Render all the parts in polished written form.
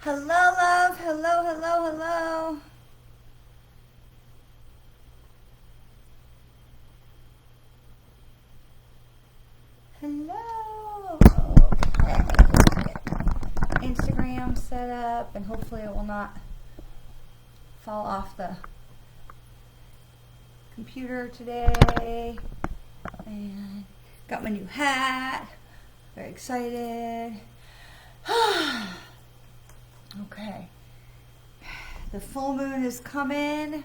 Hello, love. Hello, hello, hello. Hello. Okay. Instagram set up, and hopefully it will not fall off the computer today. And got my new hat. Very excited. Okay. The full moon is coming.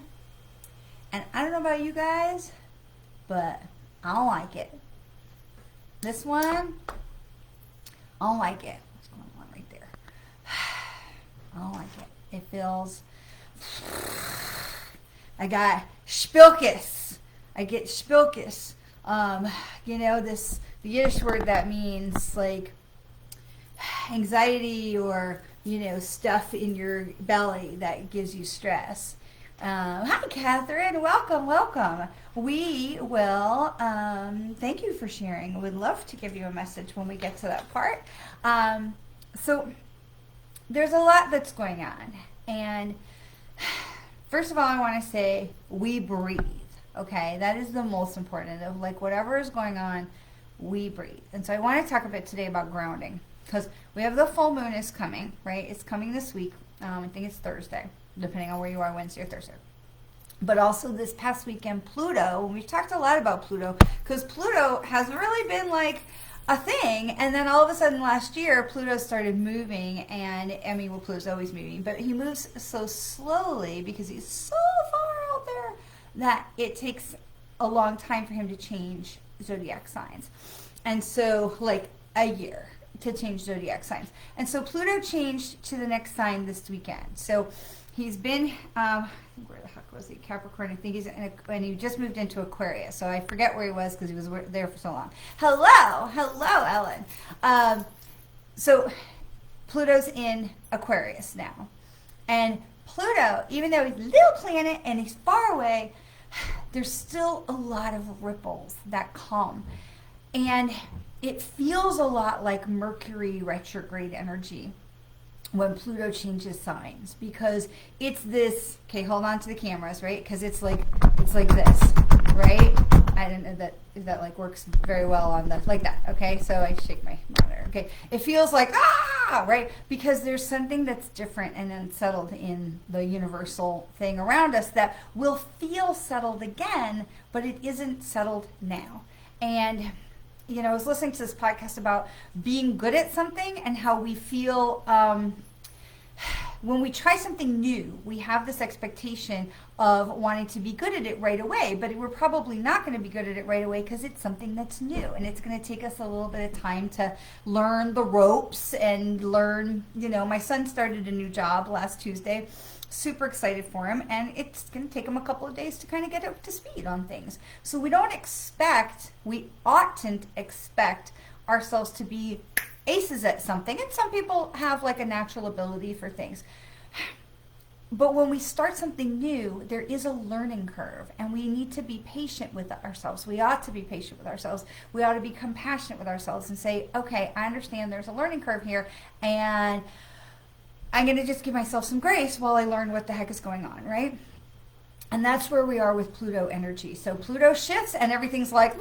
And I don't know about you guys, but I don't like it. This one, I don't like it. What's going on right there? I don't like it. It feels... I got spilkus. I get spilkus. The Yiddish word that means like anxiety or, stuff in your belly that gives you stress. Hi, Catherine. Welcome, welcome. We will, thank you for sharing. Would love to give you a message when we get to that part. So there's a lot that's going on. And first of all, I want to say we breathe. Okay, that is the most important. Of like whatever is going on, we breathe. And so I want to talk a bit today about grounding because we have the full moon is coming, right? It's coming this week. I think it's Thursday, depending on where you are, Wednesday or Thursday. But also this past weekend, Pluto, and we've talked a lot about Pluto because Pluto has really been like a thing. And then all of a sudden last year, Pluto started moving. And Pluto's always moving, but he moves so slowly because he's so far out there that it takes a long time for him to change zodiac signs. And so like a year to change zodiac signs. And so Pluto changed to the next sign this weekend. So he's been, where the heck was he? Capricorn. I think and he just moved into Aquarius. So I forget where he was because he was there for so long. Hello, Ellen. So Pluto's in Aquarius now. And Pluto, even though he's a little planet and he's far away, there's still a lot of ripples that come. And it feels a lot like Mercury retrograde energy when Pluto changes signs because it's this, okay, hold on to the cameras, right? Because it's like this, right? I don't know if that like works very well on the, like that, okay? So I shake my monitor, okay? It feels like, right? Because there's something that's different and unsettled in the universal thing around us that will feel settled again, but it isn't settled now. And I was listening to this podcast about being good at something and how we feel when we try something new, we have this expectation of wanting to be good at it right away, but we're probably not going to be good at it right away because it's something that's new and it's going to take us a little bit of time to learn the ropes and learn, my son started a new job last Tuesday. Super excited for him, and it's going to take him a couple of days to kind of get up to speed on things. So we oughtn't expect ourselves to be aces at something, and some people have like a natural ability for things. But when we start something new, there is a learning curve, and we need to be patient with ourselves. We ought to be patient with ourselves. We ought to be compassionate with ourselves and say, okay, I understand there's a learning curve here, and I'm going to just give myself some grace while I learn what the heck is going on, right? And that's where we are with Pluto energy. So Pluto shifts and everything's like,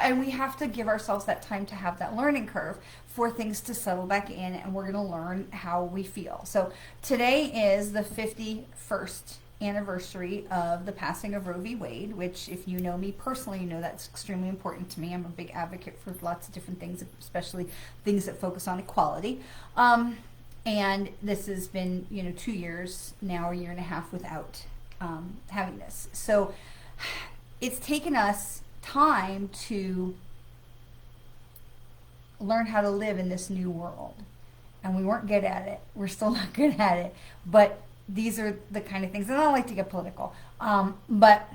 and we have to give ourselves that time to have that learning curve for things to settle back in, and we're going to learn how we feel. So today is the 51st anniversary of the passing of Roe v. Wade, which if you know me personally, you know that's extremely important to me. I'm a big advocate for lots of different things, especially things that focus on equality. And this has been, 2 years now, a year and a half without having this. So it's taken us time to learn how to live in this new world. And we weren't good at it. We're still not good at it. But these are the kind of things, and I don't like to get political, but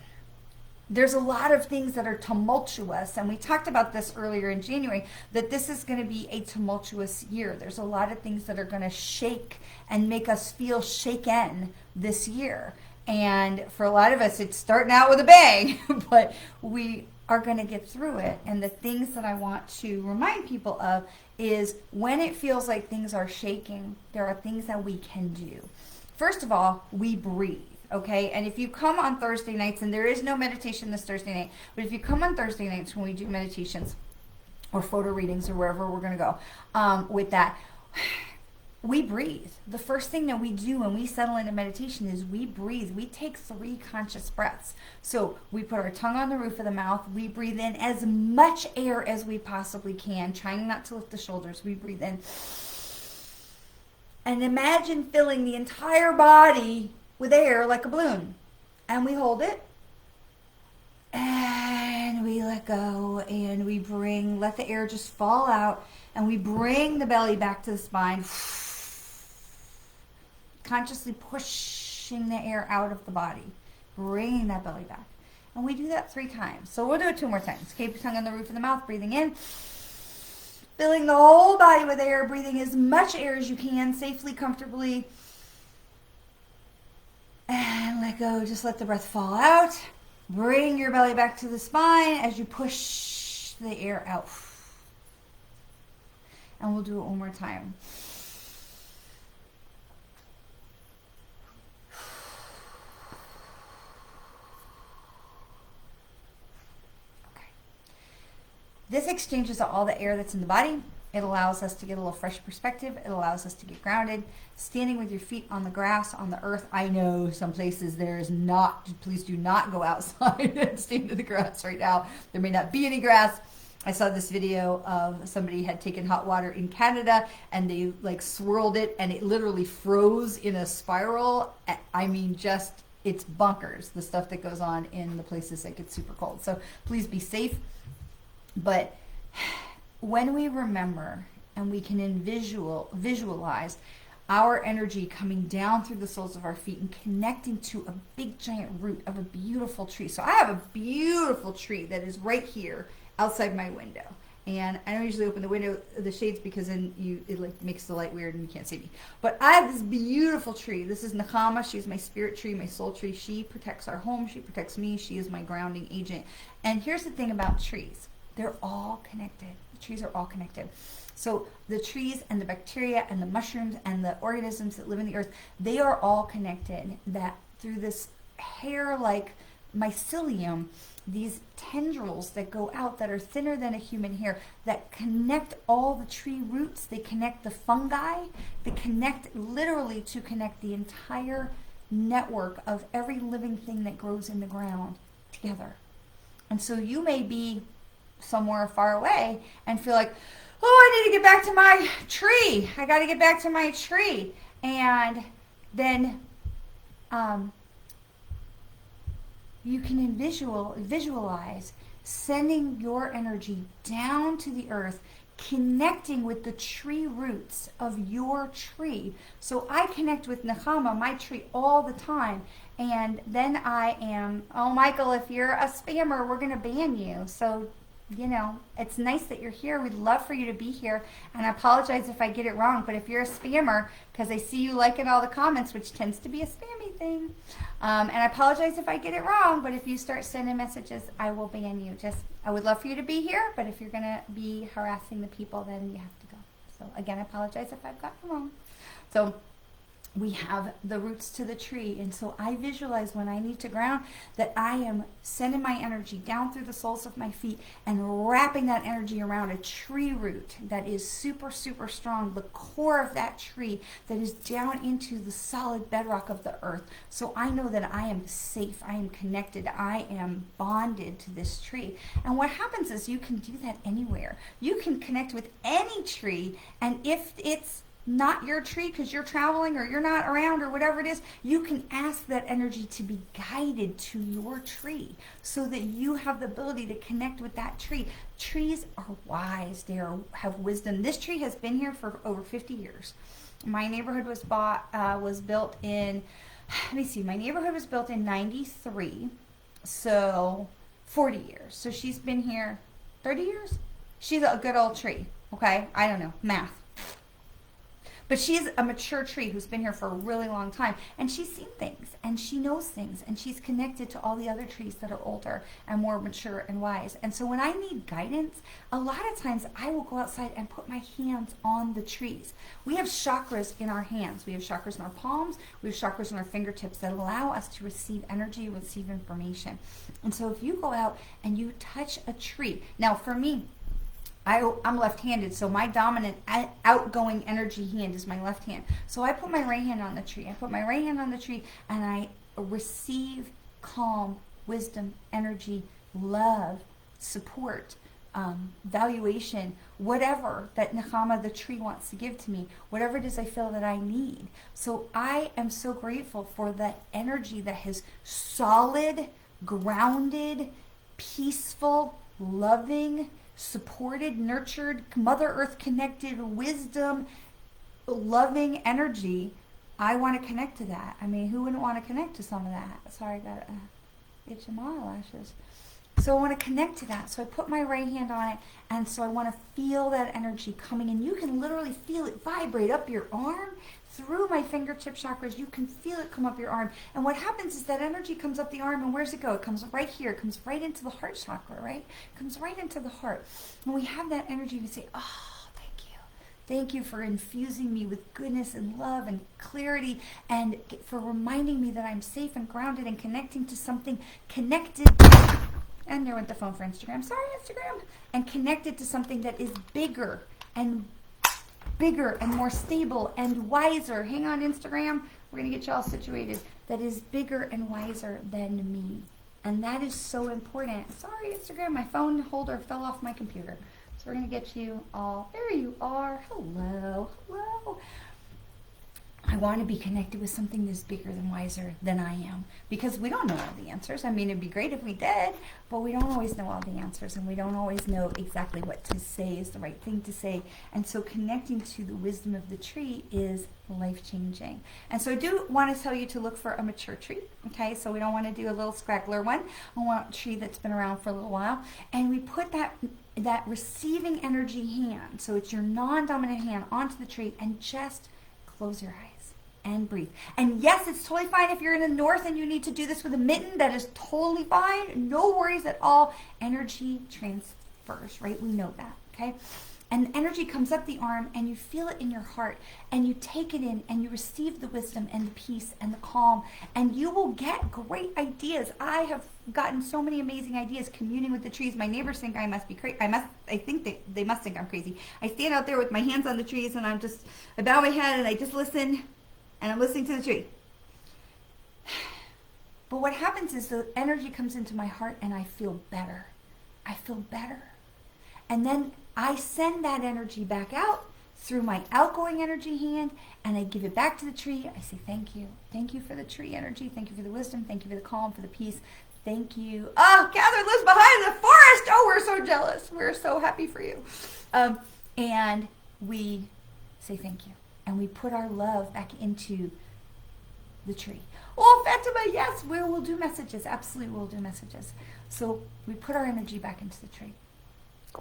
there's a lot of things that are tumultuous, and we talked about this earlier in January, that this is going to be a tumultuous year. There's a lot of things that are going to shake and make us feel shaken this year. And for a lot of us, it's starting out with a bang, but we are going to get through it. And the things that I want to remind people of is when it feels like things are shaking, there are things that we can do. First of all, we breathe. Okay, and if you come on Thursday nights, and there is no meditation this Thursday night, but if you come on Thursday nights when we do meditations or photo readings or wherever we're going to go with that, we breathe. The first thing that we do when we settle into meditation is we breathe. We take 3 conscious breaths. So we put our tongue on the roof of the mouth. We breathe in as much air as we possibly can, trying not to lift the shoulders. We breathe in. And imagine filling the entire body with air like a balloon. And we hold it. And we let go. And we let the air just fall out. And we bring the belly back to the spine. Consciously pushing the air out of the body. Bringing that belly back. And we do that 3 times. So we'll do it 2 more times. Keep your tongue on the roof of the mouth. Breathing in. Filling the whole body with air. Breathing as much air as you can. Safely, comfortably. And let go. Just let the breath fall out. Bring your belly back to the spine as you push the air out. And we'll do it one more time. Okay. This exchanges all the air that's in the body. It allows us to get a little fresh perspective. It allows us to get grounded. Standing with your feet on the grass, on the earth. I know some places there is not. Please do not go outside and stand in the grass right now. There may not be any grass. I saw this video of somebody had taken hot water in Canada and they like swirled it and it literally froze in a spiral. I mean, just, it's bonkers, the stuff that goes on in the places that get super cold. So please be safe. But when we remember and we can visualize our energy coming down through the soles of our feet and connecting to a big giant root of a beautiful tree. So I have a beautiful tree that is right here outside my window. And I don't usually open the shades because then it like makes the light weird and you can't see me. But I have this beautiful tree. This is Nakama. She's my spirit tree, my soul tree. She protects our home. She protects me. She is my grounding agent. And here's the thing about trees. They're all connected. The trees are all connected. So the trees and the bacteria and the mushrooms and the organisms that live in the earth, they are all connected. That through this hair-like mycelium, these tendrils that go out that are thinner than a human hair that connect all the tree roots, they connect the fungi, they connect literally to connect the entire network of every living thing that grows in the ground together. And so you may be somewhere far away and feel like, oh, I need to get back to my tree. I got to get back to my tree. And then you can visualize sending your energy down to the earth, connecting with the tree roots of your tree. So I connect with Nakama, my tree, all the time. And then I am, oh, Michael, if you're a spammer, we're going to ban you. So, you know, it's nice that you're here. We'd love for you to be here. And I apologize if I get it wrong. But if you're a spammer, because I see you liking all the comments, which tends to be a spammy thing. And I apologize if I get it wrong. But if you start sending messages, I will ban you. I would love for you to be here. But if you're going to be harassing the people, then you have to go. So again, I apologize if I've gotten it wrong. So we have the roots to the tree. And so I visualize when I need to ground that I am sending my energy down through the soles of my feet and wrapping that energy around a tree root that is super, super strong, the core of that tree that is down into the solid bedrock of the earth. So I know that I am safe, I am connected, I am bonded to this tree. And what happens is you can do that anywhere. You can connect with any tree, and if it's not your tree because you're traveling or you're not around or whatever it is, you can ask that energy to be guided to your tree so that you have the ability to connect with that tree. Trees are wise. They have wisdom. This tree has been here for over 50 years. My neighborhood was built in, let me see, my neighborhood was built in 93, so 40 years. So she's been here 30 years? She's a good old tree, okay? I don't know, math. But she's a mature tree who's been here for a really long time, and she's seen things, and she knows things, and she's connected to all the other trees that are older and more mature and wise. And so when I need guidance, a lot of times I will go outside and put my hands on the trees. We have chakras in our hands. We have chakras in our palms. We have chakras in our fingertips that allow us to receive energy, receive information. And so if you go out and you touch a tree, now for me, I'm left-handed, so my dominant outgoing energy hand is my left hand. So I put my right hand on the tree. I put my right hand on the tree, and I receive calm, wisdom, energy, love, support, valuation, whatever that Nechama, the tree, wants to give to me, whatever it is I feel that I need. So I am so grateful for that energy that has solid, grounded, peaceful, loving, supported, nurtured, Mother Earth connected, wisdom, loving energy. I want to connect to that. I mean, who wouldn't want to connect to some of that? Sorry, I got itch in my eyelashes. So I want to connect to that. So I put my right hand on it, and so I want to feel that energy coming, and you can literally feel it vibrate up your arm through my fingertip chakras. You can feel it come up your arm. And what happens is that energy comes up the arm, and where's it go? It comes right here. It comes right into the heart chakra, right? It comes right into the heart. And we have that energy, we say, oh, thank you. Thank you for infusing me with goodness and love and clarity, and for reminding me that I'm safe and grounded and connecting to something connected. And there went the phone for Instagram. Sorry, Instagram. And connected to something that is bigger and more stable and wiser. Hang on, Instagram. We're going to get you all situated. That is bigger and wiser than me. And that is so important. Sorry, Instagram. My phone holder fell off my computer. So we're going to get you all. There you are. Hello. Hello. I want to be connected with something that's bigger and wiser than I am, because we don't know all the answers. I mean, it'd be great if we did, but we don't always know all the answers, and we don't always know exactly what to say is the right thing to say. And so connecting to the wisdom of the tree is life-changing. And so I do want to tell you to look for a mature tree, okay? So we don't want to do a little scraggler one. I want a tree that's been around for a little while. And we put that receiving energy hand, so it's your non-dominant hand, onto the tree, and just close your eyes and breathe. And yes, it's totally fine if you're in the north and you need to do this with a mitten. That is totally fine. No worries at all. Energy transfers, right? We know that, okay? And energy comes up the arm, and you feel it in your heart, and you take it in, and you receive the wisdom and the peace and the calm, and you will get great ideas. I have gotten so many amazing ideas communing with the trees. My neighbors think I must be crazy. I think they must think I'm crazy. I stand out there with my hands on the trees, and I bow my head, and I just listen, and I'm listening to the tree. But what happens is the energy comes into my heart, and I feel better. I feel better. And then I send that energy back out through my outgoing energy hand, and I give it back to the tree. I say, thank you. Thank you for the tree energy. Thank you for the wisdom. Thank you for the calm, for the peace. Thank you. Oh, Catherine lives behind the forest. Oh, we're so jealous. We're so happy for you. And we say thank you. And we put our love back into the tree. Oh, Fatima, yes, we will do messages. Absolutely, we'll do messages. So we put our energy back into the tree.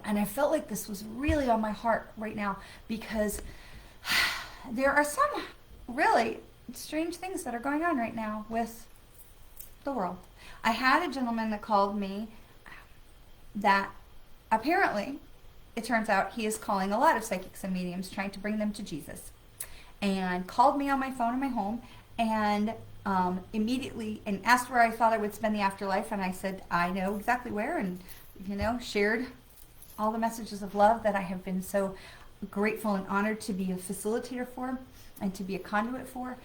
And I felt like this was really on my heart right now, because there are some really strange things that are going on right now with the world. I had a gentleman that called me that apparently, it turns out, he is calling a lot of psychics and mediums, trying to bring them to Jesus. And called me on my phone in my home, and immediately and asked where I thought I would spend the afterlife. And I said, I know exactly where, and shared all the messages of love that I have been so grateful and honored to be a facilitator for and to be a conduit for.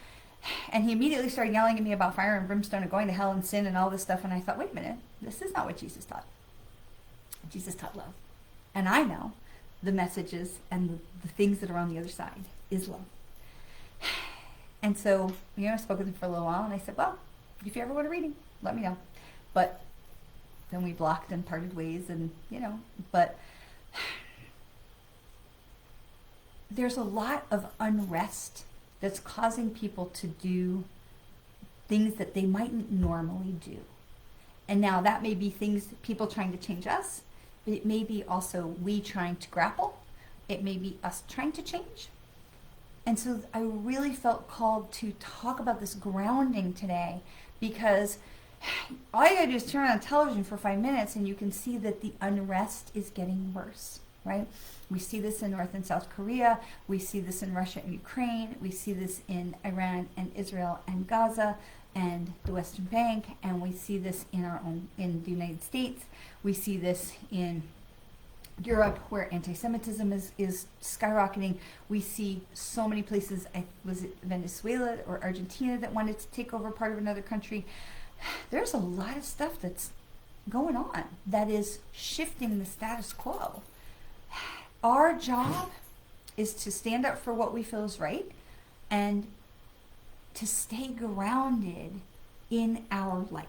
And he immediately started yelling at me about fire and brimstone and going to hell and sin and all this stuff. And I thought, wait a minute, this is not what Jesus taught. Jesus taught love. And I know the messages and the things that are on the other side is love. And so, I spoke with him for a little while, and I said, well, if you ever want a reading, let me know. But then we blocked and parted ways, and, but there's a lot of unrest that's causing people to do things that they mightn't normally do. And now that may be things, people trying to change us, but it may be also we trying to grapple. It may be us trying to change. And so I really felt called to talk about this grounding today, because all you gotta do is turn on television for 5 minutes and you can see that the unrest is getting worse, right? We see this in North and South Korea. We see this in Russia and Ukraine. We see this in Iran and Israel and Gaza and the Western Bank. And we see this in the United States. We see this in Europe, where anti-Semitism is skyrocketing. We see so many places. Was it Venezuela or Argentina that wanted to take over part of another country? There's a lot of stuff that's going on that is shifting the status quo. Our job is to stand up for what we feel is right and to stay grounded in our light.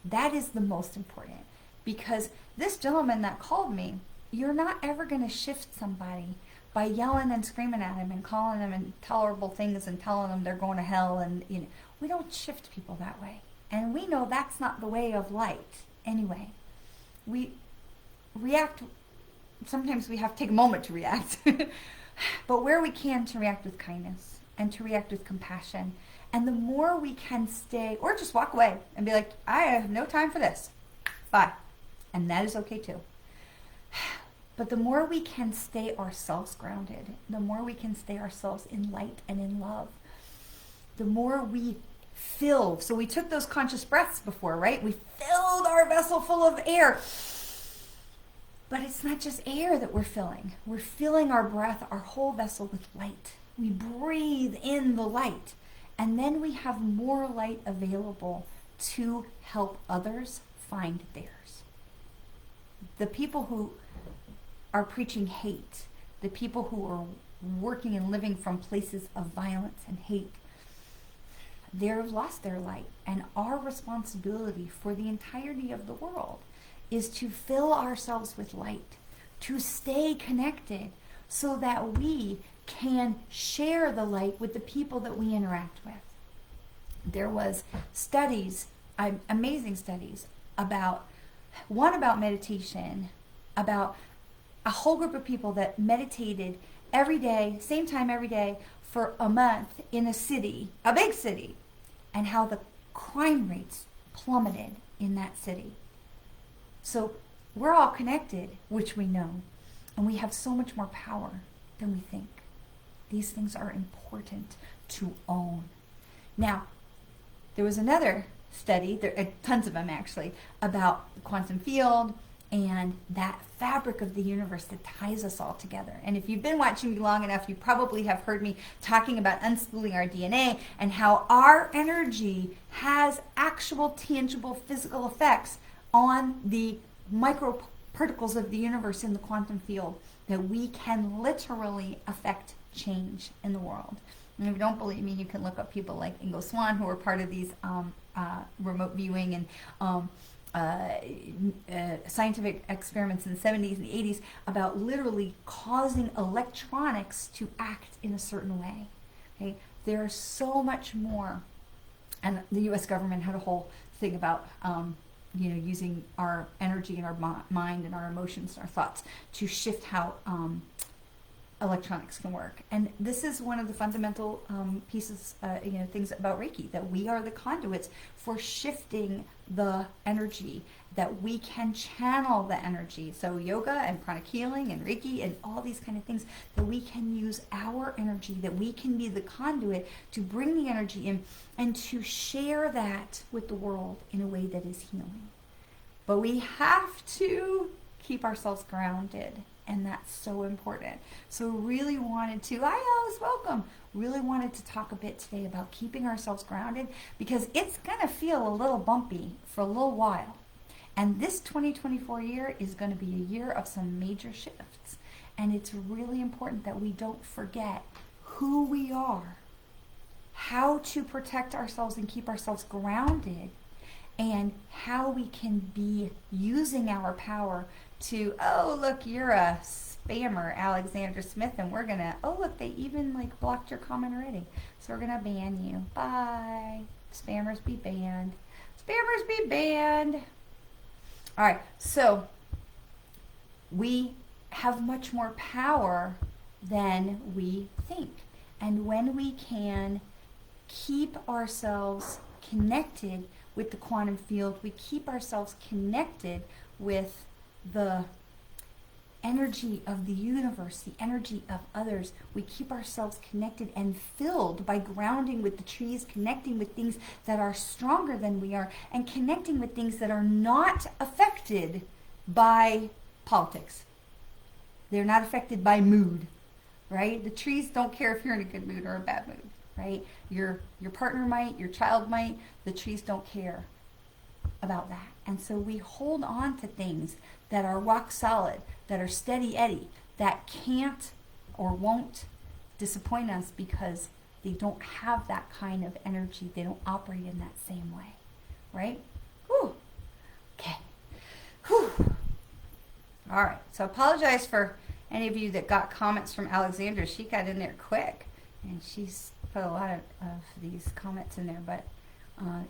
That is the most important, because this gentleman that called me, you're not ever going to shift somebody by yelling and screaming at him and calling them intolerable things and telling them they're going to hell. And we don't shift people that way. And we know that's not the way of light anyway. We react. Sometimes we have to take a moment to react. But where we can, to react with kindness and to react with compassion. And the more we can stay, or just walk away and be like, I have no time for this. Bye. And that is okay too. But the more we can stay ourselves grounded, the more we can stay ourselves in light and in love, the more we fill. So we took those conscious breaths before, right? We filled our vessel full of air. But it's not just air that we're filling. We're filling our breath, our whole vessel, with light. We breathe in the light. And then we have more light available to help others find theirs. The people who are preaching hate, the people who are working and living from places of violence and hate, they've lost their light. And our responsibility for the entirety of the world is to fill ourselves with light, to stay connected so that we can share the light with the people that we interact with. There was studies, amazing studies, about meditation, about a whole group of people that meditated every day, same time every day, for a month in a city, a big city, and how the crime rates plummeted in that city. So we're all connected, which we know, and we have so much more power than we think. These things are important to own. Now, there was another study, there are tons of them actually, about the quantum field and that fabric of the universe that ties us all together. And if you've been watching me long enough, you probably have heard me talking about unspooling our DNA and how our energy has actual, tangible, physical effects on the microparticles of the universe in the quantum field, that we can literally affect change in the world. And if you don't believe me, you can look up people like Ingo Swann, who are part of these remote viewing and scientific experiments in the 70s and the 80s about literally causing electronics to act in a certain way. Okay? There's so much more. And the U.S. government had a whole thing about using our energy and our mind and our emotions and our thoughts to shift how electronics can work. And this is one of the fundamental pieces, things about Reiki, that we are the conduits for shifting the energy, that we can channel the energy. So yoga and pranic healing and Reiki and all these kind of things, that we can use our energy, that we can be the conduit to bring the energy in and to share that with the world in a way that is healing. But we have to keep ourselves grounded, and that's so important. So really wanted to, hi Alice, welcome. Really wanted to talk a bit today about keeping ourselves grounded, because it's going to feel a little bumpy for a little while. And this 2024 year is going to be a year of some major shifts. And it's really important that we don't forget who we are, how to protect ourselves and keep ourselves grounded, and how we can be using our power to, oh, look, you're a spammer, Alexander Smith, and we're going to, oh, look, they even blocked your comment already. So we're going to ban you. Bye. Spammers be banned. Spammers be banned. All right, so we have much more power than we think. And when we can keep ourselves connected with the quantum field, we keep ourselves connected with the energy of the universe, the energy of others. We keep ourselves connected and filled by grounding with the trees, connecting with things that are stronger than we are, and connecting with things that are not affected by politics. They're not affected by mood, right? The trees don't care if you're in a good mood or a bad mood, right? Your partner might, your child might. The trees don't care about that. And so we hold on to things that are rock solid, that are steady Eddie, that can't or won't disappoint us because they don't have that kind of energy. They don't operate in that same way, right? Whew. Okay. Whew. All right. So apologize for any of you that got comments from Alexandra. She got in there quick, and she's put a lot of these comments in there. But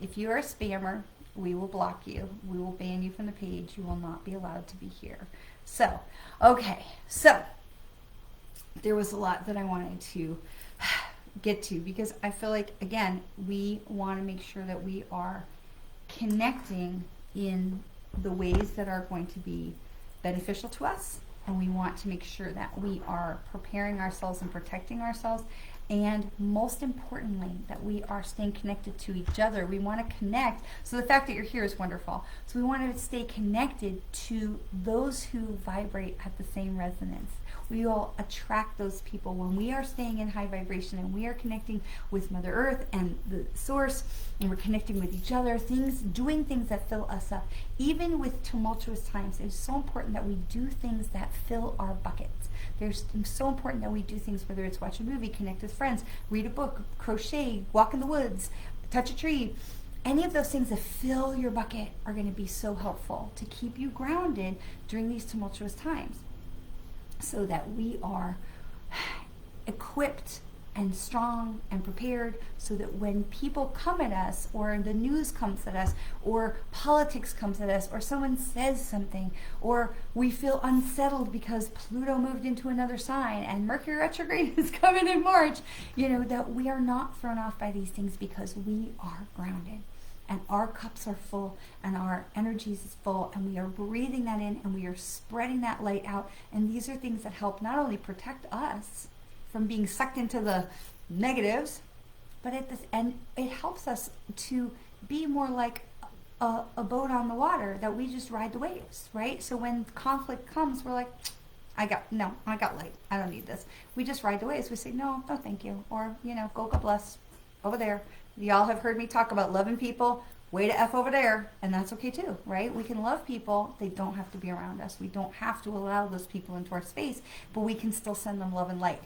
if you are a spammer, we will block you. We will ban you from the page. You will not be allowed to be here. So, okay. So, there was a lot that I wanted to get to because I feel like, again, we want to make sure that we are connecting in the ways that are going to be beneficial to us. And we want to make sure that we are preparing ourselves and protecting ourselves. And most importantly, that we are staying connected to each other. We want to connect. So the fact that you're here is wonderful. So we want to stay connected to those who vibrate at the same resonance. We all attract those people when we are staying in high vibration and we are connecting with Mother Earth and the source, and we're connecting with each other, doing things that fill us up. Even with tumultuous times, it's so important that we do things that fill our buckets. It's so important that we do things, whether it's watch a movie, connect with friends, read a book, crochet, walk in the woods, touch a tree. Any of those things that fill your bucket are going to be so helpful to keep you grounded during these tumultuous times, so that we are equipped and strong and prepared, so that when people come at us, or the news comes at us, or politics comes at us, or someone says something, or we feel unsettled because Pluto moved into another sign and Mercury retrograde is coming in March, that we are not thrown off by these things because we are grounded. And our cups are full, and our energies is full, and we are breathing that in, and we are spreading that light out. And these are things that help not only protect us from being sucked into the negatives, but it helps us to be more like a boat on the water, that we just ride the waves, right? So when conflict comes, we're like, I got light. I don't need this. We just ride the waves. We say, no, thank you. Or, go God bless over there. Y'all have heard me talk about loving people. Way to F over there. And that's okay too, right? We can love people. They don't have to be around us. We don't have to allow those people into our space, but we can still send them love and light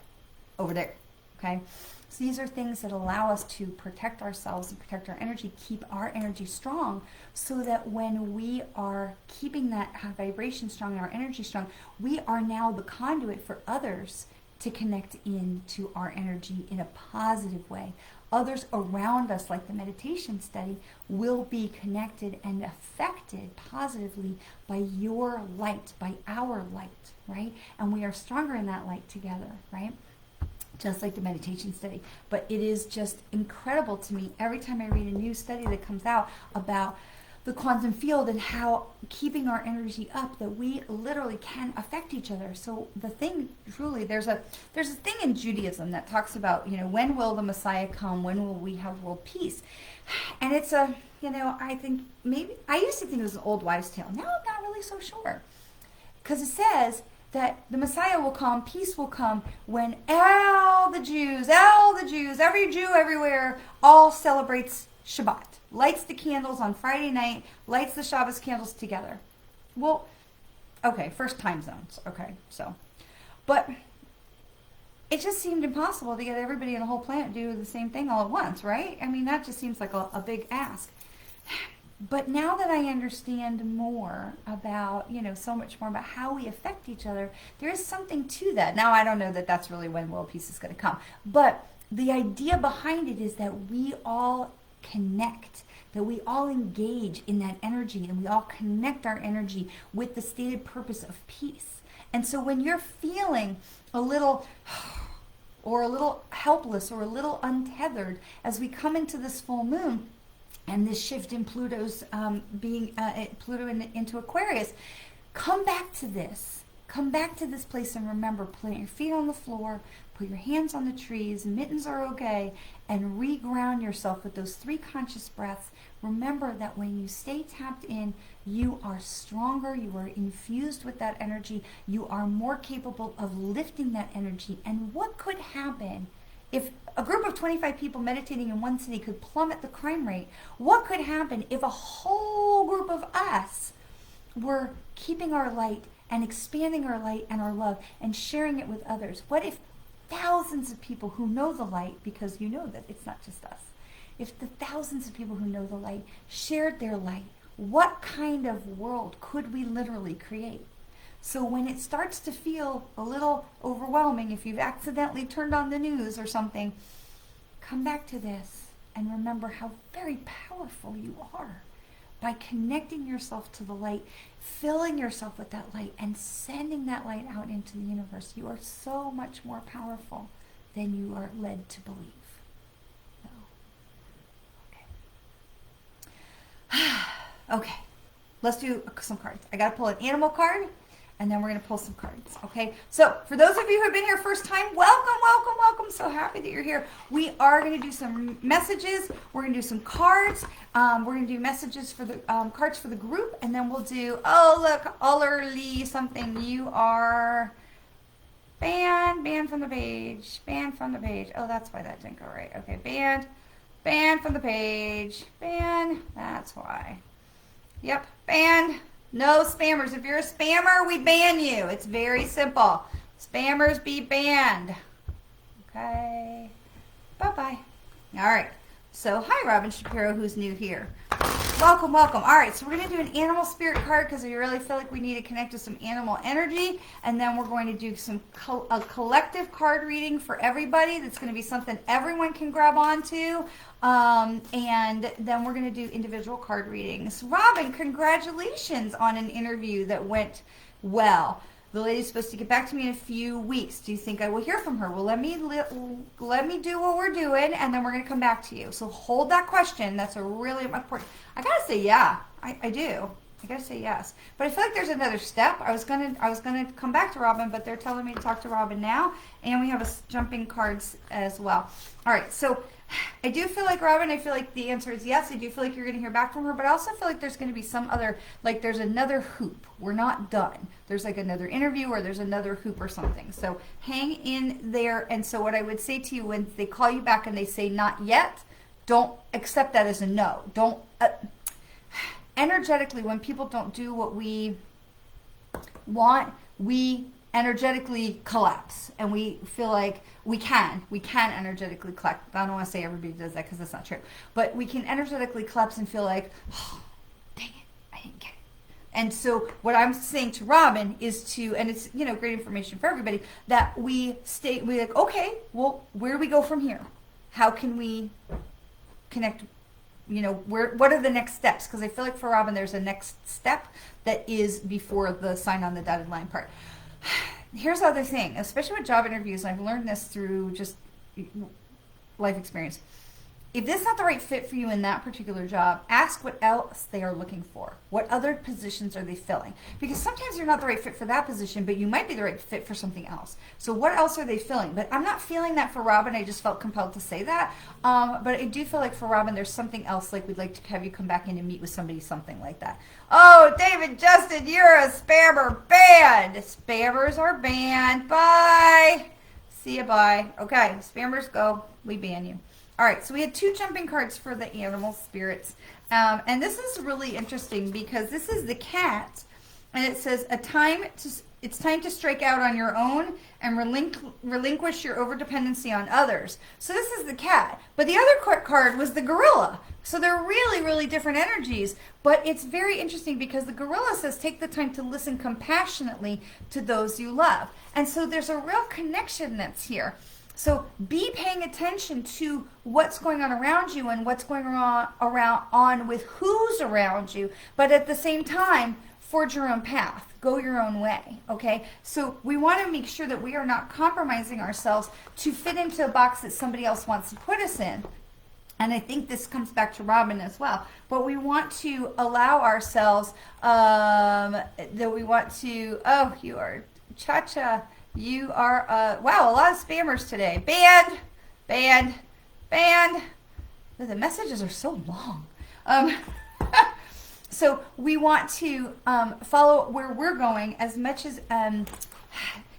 over there, okay? So these are things that allow us to protect ourselves and protect our energy, keep our energy strong, so that when we are keeping that high vibration strong and our energy strong, we are now the conduit for others to connect into our energy in a positive way. Others around us, like the meditation study, will be connected and affected positively by your light, by our light, right? And we are stronger in that light together, right? Just like the meditation study. But it is just incredible to me every time I read a new study that comes out about the quantum field and how keeping our energy up, that we literally can affect each other. So the thing, truly, there's a thing in Judaism that talks about, when will the Messiah come? When will we have world peace? And it's I think maybe, I used to think it was an old wives' tale. Now I'm not really so sure. Because it says that the Messiah will come, peace will come, when all the Jews, every Jew everywhere, all celebrates Shabbat. Lights the candles on Friday night, lights the Shabbos candles together. Well, okay, first time zones, okay, so. But it just seemed impossible to get everybody on the whole planet to do the same thing all at once, right? I mean, that just seems like a big ask. But now that I understand more about, so much more about how we affect each other, there is something to that. Now, I don't know that that's really when world peace is going to come. But the idea behind it is that we all connect, that we all engage in that energy, and we all connect our energy with the stated purpose of peace. And so when you're feeling a little or a little helpless or a little untethered as we come into this full moon and this shift in Pluto's into Aquarius. Come back to this. Come back to this place and remember, plant your feet on the floor, put your hands on the trees, mittens are okay, and reground yourself with those 3 conscious breaths. Remember that when you stay tapped in, you are stronger, you are infused with that energy, you are more capable of lifting that energy. And what could happen if a group of 25 people meditating in one city could plummet the crime rate? What could happen if a whole group of us were keeping our light and expanding our light and our love and sharing it with others? What if thousands of people who know the light, because you know that it's not just us, if the thousands of people who know the light shared their light, what kind of world could we literally create? So when it starts to feel a little overwhelming, if you've accidentally turned on the news or something, come back to this and remember how very powerful you are by connecting yourself to the light, filling yourself with that light, and sending that light out into the universe. You are so much more powerful than you are led to believe. So, okay. Okay, let's do some cards. I got to pull an animal card, and then we're going to pull some cards, okay? So, for those of you who have been here first time, welcome, welcome, welcome. So happy that you're here. We are going to do some messages. We're going to do some cards. We're going to do messages for the cards for the group, and then we'll do, oh, look, Ullerly something. You are banned from the page. Banned from the page. Oh, that's why that didn't go right. Okay, banned from the page. Banned, that's why. Yep, banned. No spammers. If you're a spammer, we ban you. It's very simple. Spammers be banned. Okay. Bye-bye. All right. So, hi, Robin Shapiro, who's new here. Welcome, welcome. All right, so we're going to do an animal spirit card because we really feel like we need to connect with some animal energy. And then we're going to do a collective card reading for everybody. That's going to be something everyone can grab onto. And then we're going to do individual card readings. Robin, congratulations on an interview that went well. The lady's supposed to get back to me in a few weeks. Do you think I will hear from her? Well, let me do what we're doing, and then we're going to come back to you. So hold that question. That's a really important. I gotta say, yeah, I do. I gotta say yes. But I feel like there's another step. I was gonna come back to Robin, but they're telling me to talk to Robin now, and we have jumping cards as well. All right, so I do feel like, Robin, I feel like the answer is yes. I do feel like you're going to hear back from her, but I also feel like there's going to be some other, like there's another hoop. We're not done. There's like another interview or there's another hoop or something. So hang in there. And so what I would say to you when they call you back and they say not yet, don't accept that as a no. Don't, energetically, when people don't do what we want, we energetically collapse, and we feel like we can energetically collapse. I don't want to say everybody does that because that's not true, but we can energetically collapse and feel like, oh, dang it, I didn't get it. And so what I'm saying to Robin is to, and it's, you know, great information for everybody, that we like, okay, well, where do we go from here? How can we connect? You know, what are the next steps? Because I feel like for Robin, there's a next step that is before the sign on the dotted line part. Here's the other thing, especially with job interviews, I've learned this through just life experience. If this is not the right fit for you in that particular job, ask what else they are looking for. What other positions are they filling? Because sometimes you're not the right fit for that position, but you might be the right fit for something else. So what else are they filling? But I'm not feeling that for Robin. I just felt compelled to say that. But I do feel like for Robin, there's something else, like we'd like to have you come back in and meet with somebody, something like that. Oh, David Justin, you're a spammer. Banned. Spammers are banned. Bye. See ya, bye. Okay, spammers go. We ban you. All right, so we had 2 jumping cards for the animal spirits. And this is really interesting because this is the cat, and it says it's time to strike out on your own and relinquish your overdependency on others. So this is the cat. But the other card was the gorilla. So they're really, really different energies. But it's very interesting because the gorilla says take the time to listen compassionately to those you love. And so there's a real connection that's here. So be paying attention to what's going on around you and what's going on with who's around you. But at the same time, forge your own path, go your own way, okay? So we want to make sure that we are not compromising ourselves to fit into a box that somebody else wants to put us in. And I think this comes back to Robin as well. But we want to allow ourselves, that we want to, oh, you are, Cha-Cha, you are, wow, a lot of spammers today. Banned. The messages are so long. So we want to follow where we're going as much as,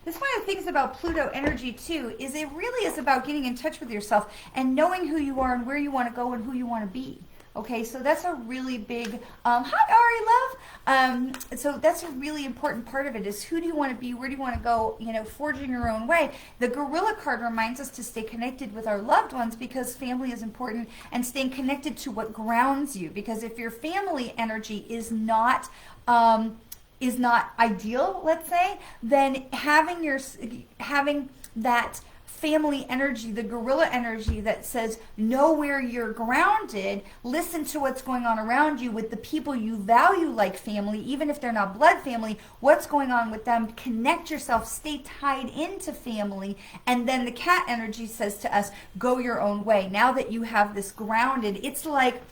this is one of the things about Pluto energy too, is it really is about getting in touch with yourself and knowing who you are and where you want to go and who you want to be. Okay, so that's a really big, hi Ari love. So that's a really important part of it is who do you want to be, where do you want to go, you know, forging your own way. The Gorilla card reminds us to stay connected with our loved ones because family is important and staying connected to what grounds you. Because if your family energy is not ideal, let's say, then having that family energy, the gorilla energy that says know where you're grounded, listen to what's going on around you with the people you value like family, even if they're not blood family, what's going on with them, connect yourself, stay tied into family. And then the cat energy says to us, go your own way. Now that you have this grounded, it's like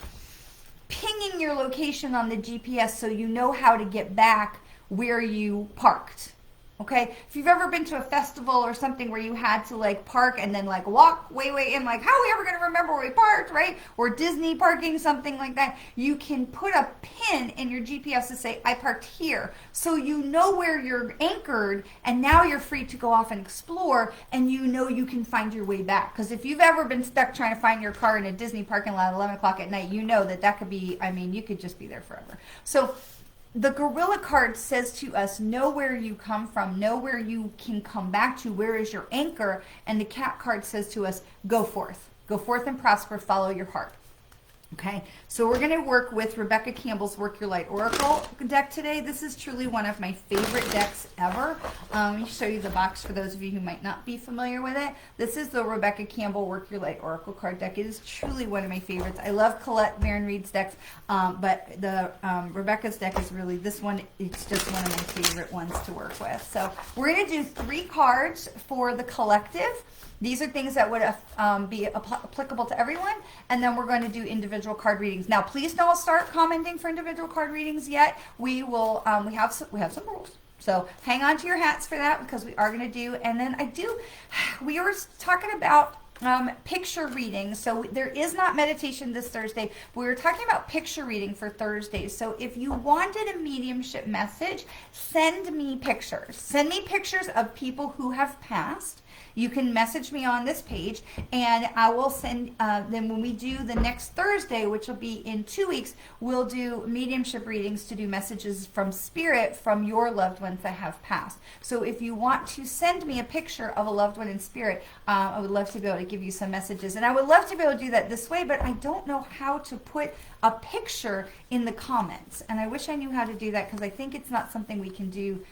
pinging your location on the GPS so you know how to get back where you parked. Okay, if you've ever been to a festival or something where you had to like park and then like walk way in, like how are we ever going to remember where we parked, right? Or Disney parking, something like that. You can put a pin in your GPS to say, I parked here. So you know where you're anchored and now you're free to go off and explore and you know you can find your way back. Because if you've ever been stuck trying to find your car in a Disney parking lot at 11 o'clock at night, you know that could be, I mean, you could just be there forever. So the Gorilla card says to us, know where you come from, know where you can come back to, where is your anchor, and the Cat card says to us, go forth and prosper, follow your heart. Okay, so we're going to work with Rebecca Campbell's Work Your Light Oracle deck today. This is truly one of my favorite decks ever. Let me show you the box for those of you who might not be familiar with it. This is the Rebecca Campbell Work Your Light Oracle card deck. It is truly one of my favorites. I love Colette Baron Reed's decks, but the Rebecca's deck is really, this one, it's just one of my favorite ones to work with. So we're going to do 3 cards for the collective. These are things that would be applicable to everyone, and then we're going to do individual card readings. Now, please don't start commenting for individual card readings yet. We will. We have some rules, so hang on to your hats for that because we are going to do. And then we were talking about picture reading. So there is not meditation this Thursday. We were talking about picture reading for Thursdays. So if you wanted a mediumship message, send me pictures. Send me pictures of people who have passed. You can message me on this page, and I will send, then when we do the next Thursday, which will be in 2 weeks, we'll do mediumship readings to do messages from spirit from your loved ones that have passed. So if you want to send me a picture of a loved one in spirit, I would love to be able to give you some messages. And I would love to be able to do that this way, but I don't know how to put a picture in the comments. And I wish I knew how to do that because I think it's not something we can do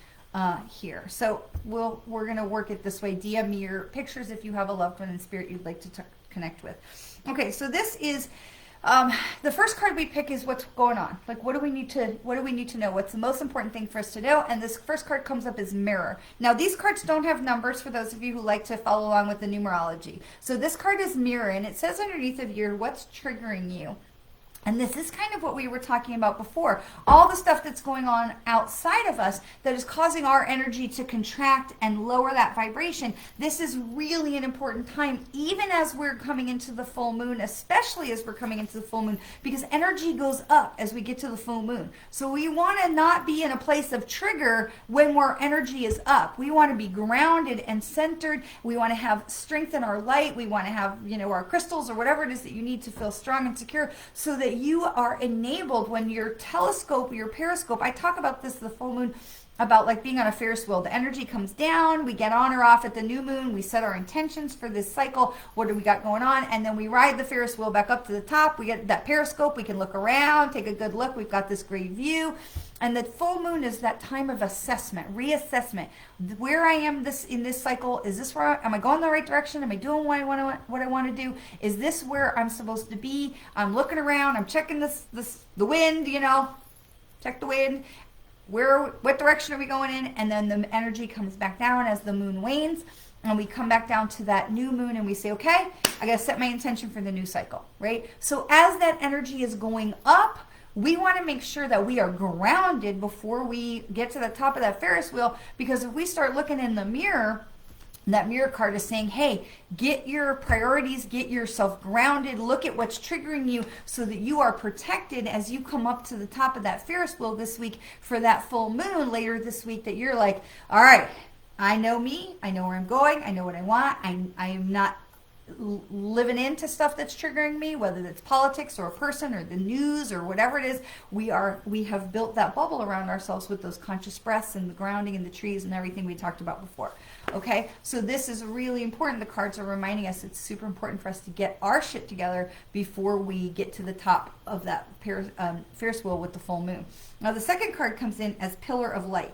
here. So we're going to work it this way. DM me your pictures if you have a loved one in spirit you'd like to connect with. Okay, so this is the first card we pick is what's going on. Like what do we need to know? What's the most important thing for us to know? And this first card comes up as mirror. Now these cards don't have numbers for those of you who like to follow along with the numerology. So this card is mirror, and it says underneath of here what's triggering you. And this is kind of what we were talking about before. All the stuff that's going on outside of us that is causing our energy to contract and lower that vibration. This is really an important time, even as we're coming into the full moon, especially as we're coming into the full moon, because energy goes up as we get to the full moon. So we want to not be in a place of trigger when our energy is up. We want to be grounded and centered. We want to have strength in our light. We want to have, our crystals or whatever it is that you need to feel strong and secure so that you are enabled when your telescope or your periscope, I talk about this the full moon, about like being on a Ferris wheel. The energy comes down, we get on or off at the new moon, we set our intentions for this cycle, what do we got going on, and then we ride the Ferris wheel back up to the top. We get that periscope, we can look around, take a good look, we've got this great view. And the full moon is that time of assessment, reassessment. Where I am in this cycle, is this where am I going the right direction? Am I doing what I want to do? Is this where I'm supposed to be? I'm looking around, I'm checking the wind, check the wind. what direction are we going in? And then the energy comes back down as the moon wanes, and we come back down to that new moon and we say, okay, I got to set my intention for the new cycle, right? So as that energy is going up, we want to make sure that we are grounded before we get to the top of that Ferris wheel, because if we start looking in the mirror, that mirror card is saying, hey, get your priorities, get yourself grounded, look at what's triggering you so that you are protected as you come up to the top of that Ferris wheel this week for that full moon later this week, that you're like, all right, I know me, I know where I'm going, I know what I want, I am not living into stuff that's triggering me, whether it's politics or a person or the news or whatever it is. We have built that bubble around ourselves with those conscious breaths and the grounding and the trees and everything we talked about before. Okay, so this is really important. The cards are reminding us it's super important for us to get our shit together before we get to the top of that Ferris wheel with the full moon. Now the second card comes in as Pillar of Light.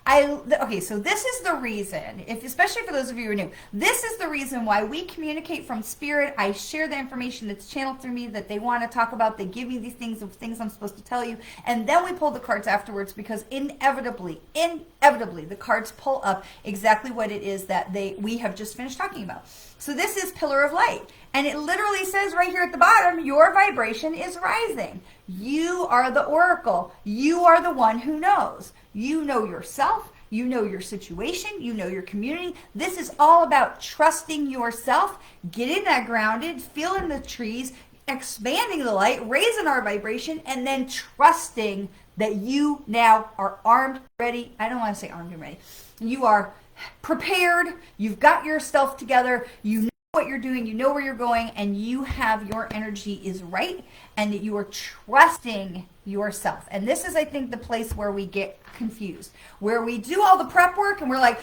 Okay, so this is the reason, especially for those of you who are new, this is the reason why we communicate from spirit. I share the information that's channeled through me that they want to talk about. They give me these things I'm supposed to tell you, and then we pull the cards afterwards, because inevitably, the cards pull up exactly what it is that we have just finished talking about. So this is Pillar of Light, and it literally says right here at the bottom, your vibration is rising. You are the oracle. You are the one who knows. You know yourself. You know your situation. You know your community. This is all about trusting yourself, getting that grounded, feeling the trees, expanding the light, raising our vibration, and then trusting that you now are armed, ready. I don't want to say armed and ready. You are prepared. You've got yourself together. You know what you're doing. You know where you're going, and you have your energy is right, and that you are trusting yourself. And this is, I think, the place where we get confused, where we do all the prep work and we're like,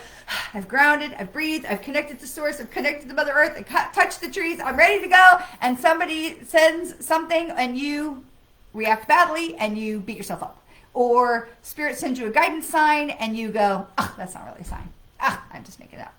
I've grounded, I've breathed, I've connected to source, I've connected to Mother Earth, I touched the trees, I'm ready to go, and somebody sends something and you react badly and you beat yourself up. Or spirit sends you a guidance sign and you go, that's not really a sign. I'm just making it up.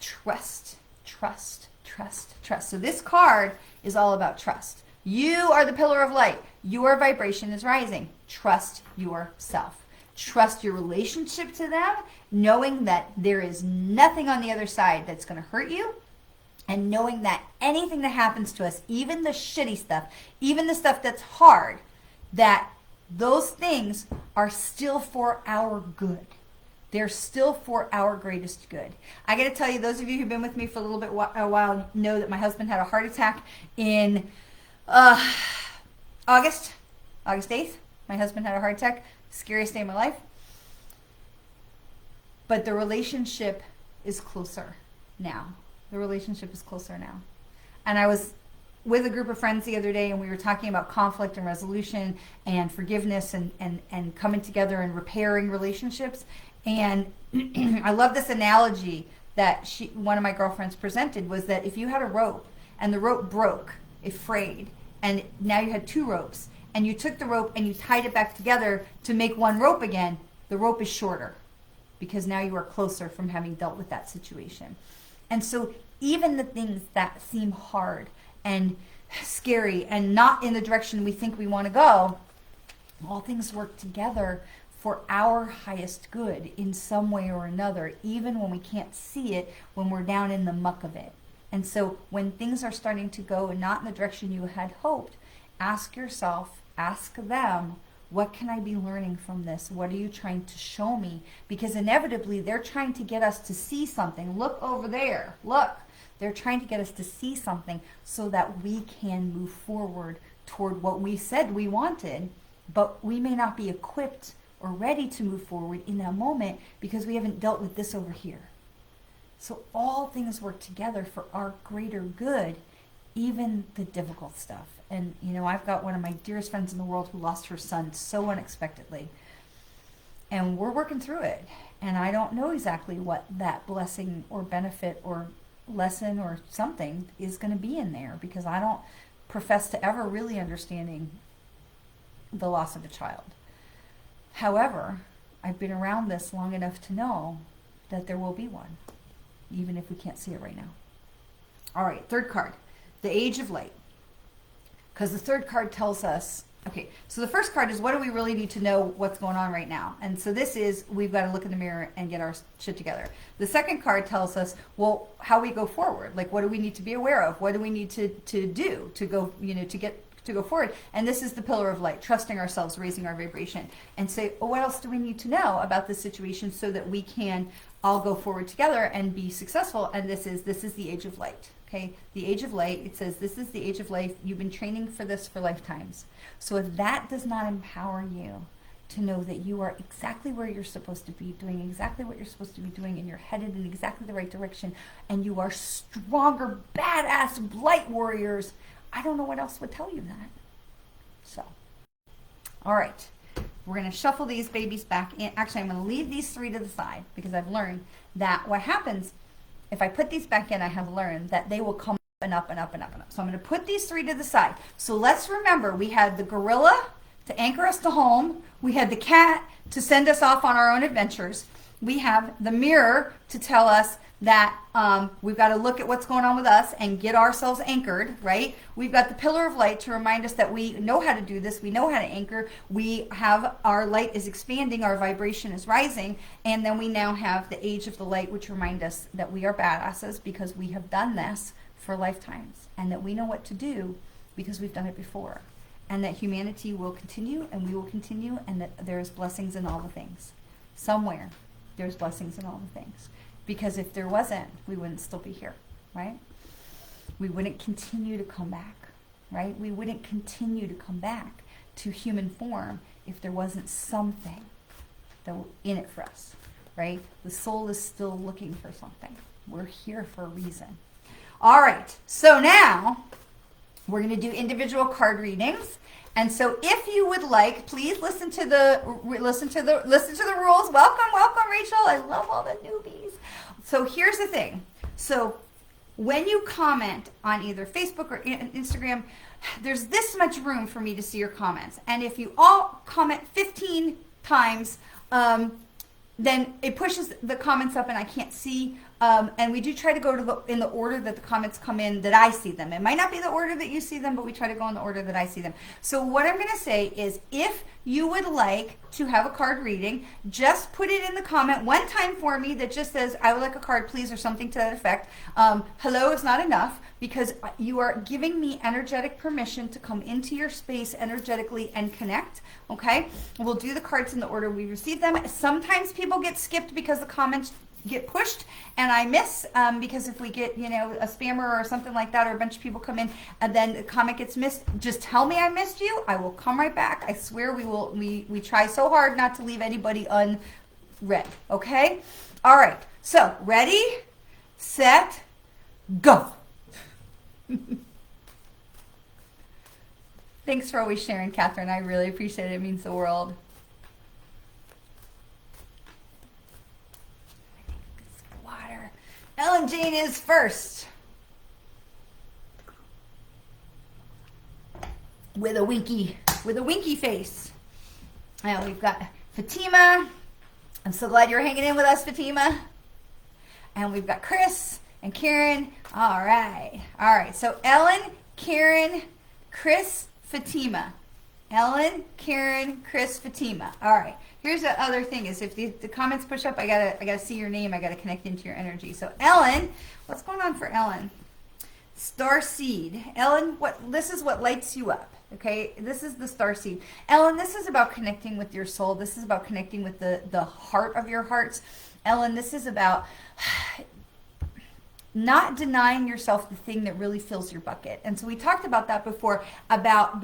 Trust, trust, trust, trust. So this card is all about trust. You are the pillar of light. Your vibration is rising. Trust yourself. Trust your relationship to them, knowing that there is nothing on the other side that's going to hurt you, and knowing that anything that happens to us, even the shitty stuff, even the stuff that's hard, that those things are still for our good. They're still for our greatest good. I got to tell you, those of you who've been with me for a little bit a while know that my husband had a heart attack in August 8th. My husband had a heart attack. Scariest day of my life. But the relationship is closer now. The relationship is closer now. And I was with a group of friends the other day, and we were talking about conflict and resolution and forgiveness and coming together and repairing relationships. And I love this analogy that one of my girlfriends presented, was that if you had a rope and the rope broke, it frayed, and now you had two ropes, and you took the rope and you tied it back together to make one rope again, the rope is shorter because now you are closer from having dealt with that situation. And so even the things that seem hard and scary and not in the direction we think we want to go, all things work together for our highest good in some way or another, even when we can't see it, when we're down in the muck of it. And so when things are starting to go and not in the direction you had hoped, ask yourself, ask them, what can I be learning from this? What are you trying to show me? Because inevitably they're trying to get us to see something. Look over there. Look. They're trying to get us to see something so that we can move forward toward what we said we wanted, but we may not be equipped or ready to move forward in that moment because we haven't dealt with this over here. So all things work together for our greater good, even the difficult stuff. And, I've got one of my dearest friends in the world who lost her son so unexpectedly. And we're working through it. And I don't know exactly what that blessing or benefit or lesson or something is going to be in there, because I don't profess to ever really understanding the loss of a child. However, I've been around this long enough to know that there will be one, even if we can't see it right now. All right, third card, the Age of Light. Because the third card tells us Okay, so the first card is, what do we really need to know what's going on right now? And so this is, we've got to look in the mirror and get our shit together. The second card tells us, well, how we go forward. Like, what do we need to be aware of? What do we need to do to go, to go forward? And this is the pillar of light, trusting ourselves, raising our vibration, and say, well, what else do we need to know about this situation so that we can all go forward together and be successful? And this is the age of light. Okay, the age of light, it says this is the age of life. You've been training for this for lifetimes. So if that does not empower you to know that you are exactly where you're supposed to be, doing exactly what you're supposed to be doing, and you're headed in exactly the right direction, and you are stronger, badass light warriors, I don't know what else would tell you that. So, all right, we're going to shuffle these babies back in. Actually, I'm going to leave these three to the side because I've learned that what happens if I put these back in, I have learned that they will come up and up and up and up and up. So I'm going to put these three to the side. So let's remember, we had the gorilla to anchor us to home. We had the cat to send us off on our own adventures. We have the mirror to tell us that we've got to look at what's going on with us and get ourselves anchored, right? We've got the pillar of light to remind us that we know how to do this. We know how to anchor. We have, our light is expanding, our vibration is rising. And then we now have the age of the light, which remind us that we are badasses because we have done this for lifetimes, and that we know what to do because we've done it before. And that humanity will continue, and we will continue, and that there's blessings in all the things. Somewhere there's blessings in all the things. Because if there wasn't, we wouldn't still be here, right? We wouldn't continue to come back, right? We wouldn't continue to come back to human form if there wasn't something that in it for us, right? The soul is still looking for something. We're here for a reason. All right, so now we're going to do individual card readings. And so if you would like, please listen to the rules. Welcome, Rachel. I love all the newbies. So here's the thing. So when you comment on either Facebook or Instagram, there's this much room for me to see your comments. And if you all comment 15 times, then it pushes the comments up and I can't see. And we do try to go in the order that the comments come in, that I see them. It might not be the order that you see them, but we try to go in the order that I see them. So what I'm going to say is, if you would like to have a card reading, just put it in the comment one time for me that just says, I would like a card, please, or something to that effect. Hello is not enough, because you are giving me energetic permission to come into your space energetically and connect, okay? We'll do the cards in the order we receive them. Sometimes people get skipped because the comments get pushed and I miss, because if we get, a spammer or something like that, or a bunch of people come in and then the comment gets missed, just tell me I missed you. I will come right back. I swear we try so hard not to leave anybody unread, okay? All right, so ready, set, go. Thanks for always sharing, Catherine. I really appreciate it. It means the world. Water. Ellen Jane is first. With a winky face. And we've got Fatima. I'm so glad you're hanging in with us, Fatima. And we've got Chris and Karen. All right. So Ellen, Karen, Chris, Fatima. Ellen, Karen, Chris, Fatima. All right. Here's the other thing: is if the comments push up, I gotta see your name. I gotta connect into your energy. So Ellen, what's going on for Ellen? Star seed. Ellen, this is what lights you up. Okay, this is the star seed. Ellen, this is about connecting with your soul. This is about connecting with the heart of your hearts. Ellen, this is about not denying yourself the thing that really fills your bucket. And so we talked about that before, about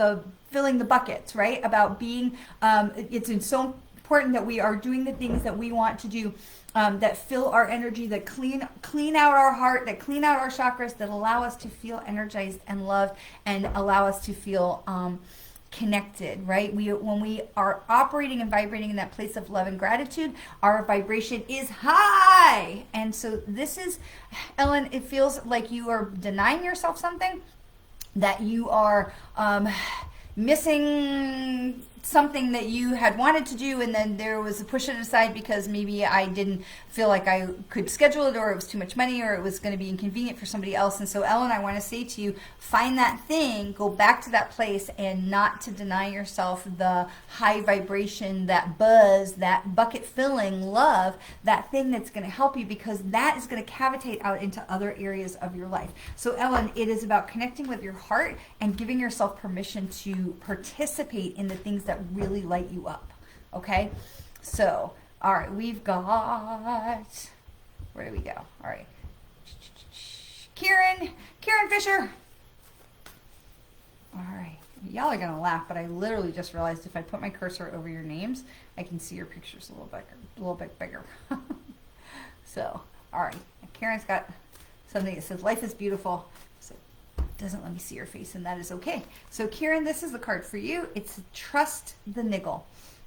filling the buckets, right? About being, it's so important that we are doing the things that we want to do, that fill our energy, that clean out our heart, that clean out our chakras, that allow us to feel energized and loved, and allow us to feel connected, right? When we are operating and vibrating in that place of love and gratitude, our vibration is high. And so this is, Ellen, it feels like you are denying yourself something, that you are missing something that you had wanted to do, and then there was a push it aside because maybe I didn't feel like I could schedule it, or it was too much money, or it was going to be inconvenient for somebody else. And so, Ellen, I want to say to you, find that thing, go back to that place, and not to deny yourself the high vibration, that buzz, that bucket filling love, that thing that's going to help you, because that is going to cavitate out into other areas of your life. So, Ellen, it is about connecting with your heart and giving yourself permission to participate in the things that really light you up. Okay? So, all right, we've got, where do we go? All right. Karen Fisher. All right. Y'all are going to laugh, but I literally just realized if I put my cursor over your names, I can see your pictures a little bit bigger. So, all right. Karen's got something that says, life is beautiful. So, it doesn't let me see your face, and that is okay. So, Karen, this is the card for you. It's Trust the Niggle.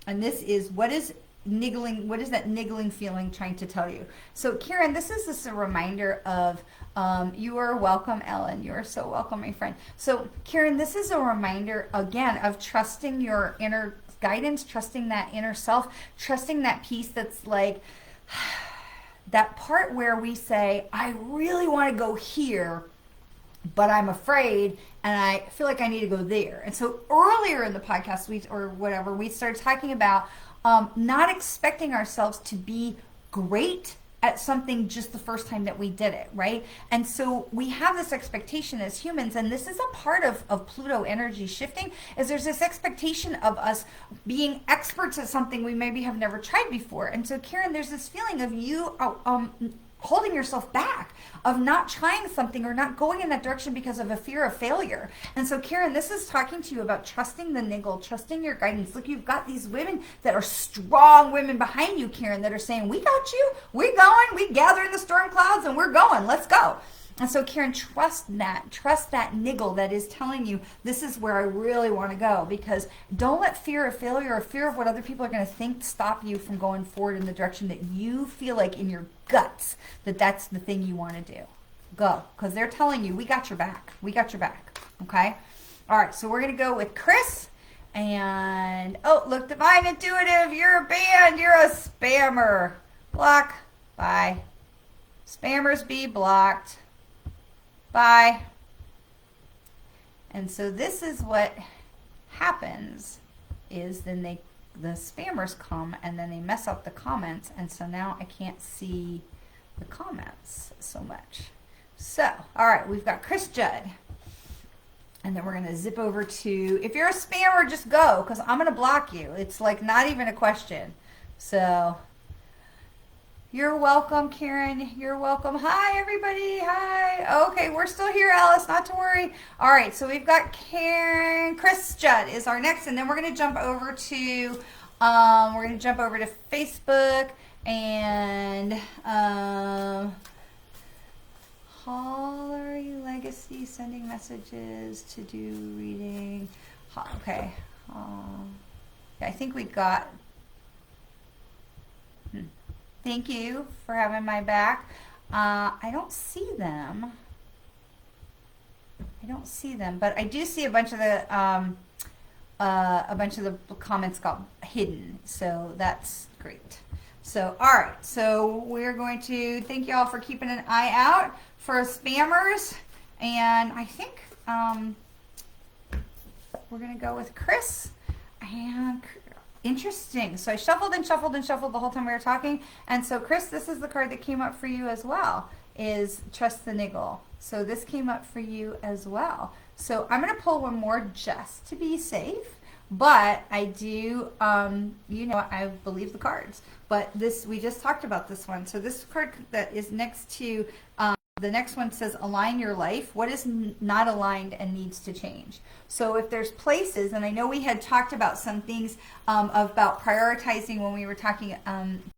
And this is, what is niggling, what is that niggling feeling trying to tell you? So, Karen, this is just a reminder of, you are welcome, Ellen. You are so welcome, my friend. So, Karen, this is a reminder, again, of trusting your inner guidance, trusting that inner self, trusting that piece that's like, that part where we say, I really want to go here, but I'm afraid, and I feel like I need to go there. And so earlier in the podcast, we started talking about not expecting ourselves to be great at something just the first time that we did it, right? And so we have this expectation as humans, and this is a part of Pluto energy shifting, is there's this expectation of us being experts at something we maybe have never tried before. And so, Karen, there's this feeling of you holding yourself back, of not trying something or not going in that direction because of a fear of failure. And so, Karen, this is talking to you about trusting the niggle, trusting your guidance. Look, you've got these women that are strong women behind you, Karen, that are saying, we got you, we're going, we gather in the storm clouds and we're going, let's go. And so, Karen, trust that niggle that is telling you, this is where I really want to go, because don't let fear of failure or fear of what other people are going to think stop you from going forward in the direction that you feel like in your guts that that's the thing you want to do. Go, because they're telling you, we got your back. We got your back. Okay? All right, so we're going to go with Chris. And, oh, look, Divine Intuitive, you're a band. You're a spammer. Block. Bye. Spammers be blocked. Bye. And so this is what happens, is then the spammers come and then they mess up the comments, and so now I can't see the comments so much. So, all right, we've got Chris Judd. And then we're going to zip over to, if you're a spammer, just go, because I'm going to block you. It's like not even a question. So, you're welcome, Karen. You're welcome. Hi, everybody. Hi. Okay, we're still here, Alice. Not to worry. All right, so we've got Karen. Chris Judd is our next, and then we're going to jump over to Facebook and Hollery Legacy sending messages to do reading. Okay. Yeah, I think we got. Thank you for having my back. I don't see them. But I do see a bunch of the comments got hidden. So that's great. So, all right. So we're going to thank you all for keeping an eye out for spammers. And I think we're going to go with Chris. And interesting. So I shuffled and shuffled and shuffled the whole time we were talking. And so, Chris, this is the card that came up for you as well, is Trust the Niggle. So this came up for you as well. So I'm going to pull one more just to be safe. But I do, I believe the cards. But this, we just talked about this one. So this card that is next to, the next one says align your life. What is not aligned and needs to change? So if there's places, and I know we had talked about some things about prioritizing when we were talking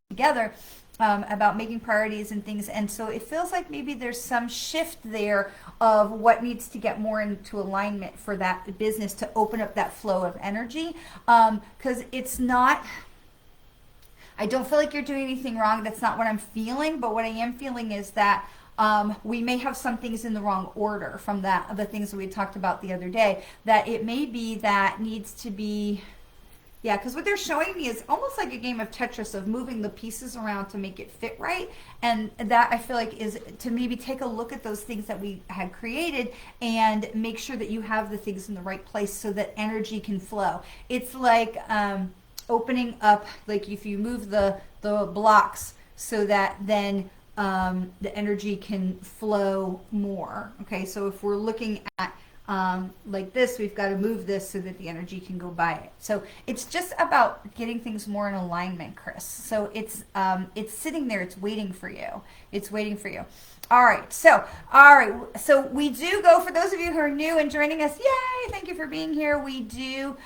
together about making priorities and things. And so it feels like maybe there's some shift there of what needs to get more into alignment for that business to open up that flow of energy. Because it's not, I don't feel like you're doing anything wrong. That's not what I'm feeling. But what I am feeling is that we may have some things in the wrong order from the things that we talked about the other day, that it may be that needs to be Yeah, because what they're showing me is almost like a game of Tetris of moving the pieces around to make it fit right. And that I feel like is to maybe take a look at those things that we had created and make sure that you have the things in the right place so that energy can flow. It's like opening up, like if you move the blocks so that then the energy can flow more. Okay, so if we're looking at like this, we've got to move this so that the energy can go by it. So it's just about getting things more in alignment, Chris. So it's sitting there, it's waiting for you. It's waiting for you. All right, so we do go, for those of you who are new and joining us, yay, thank you for being here. We do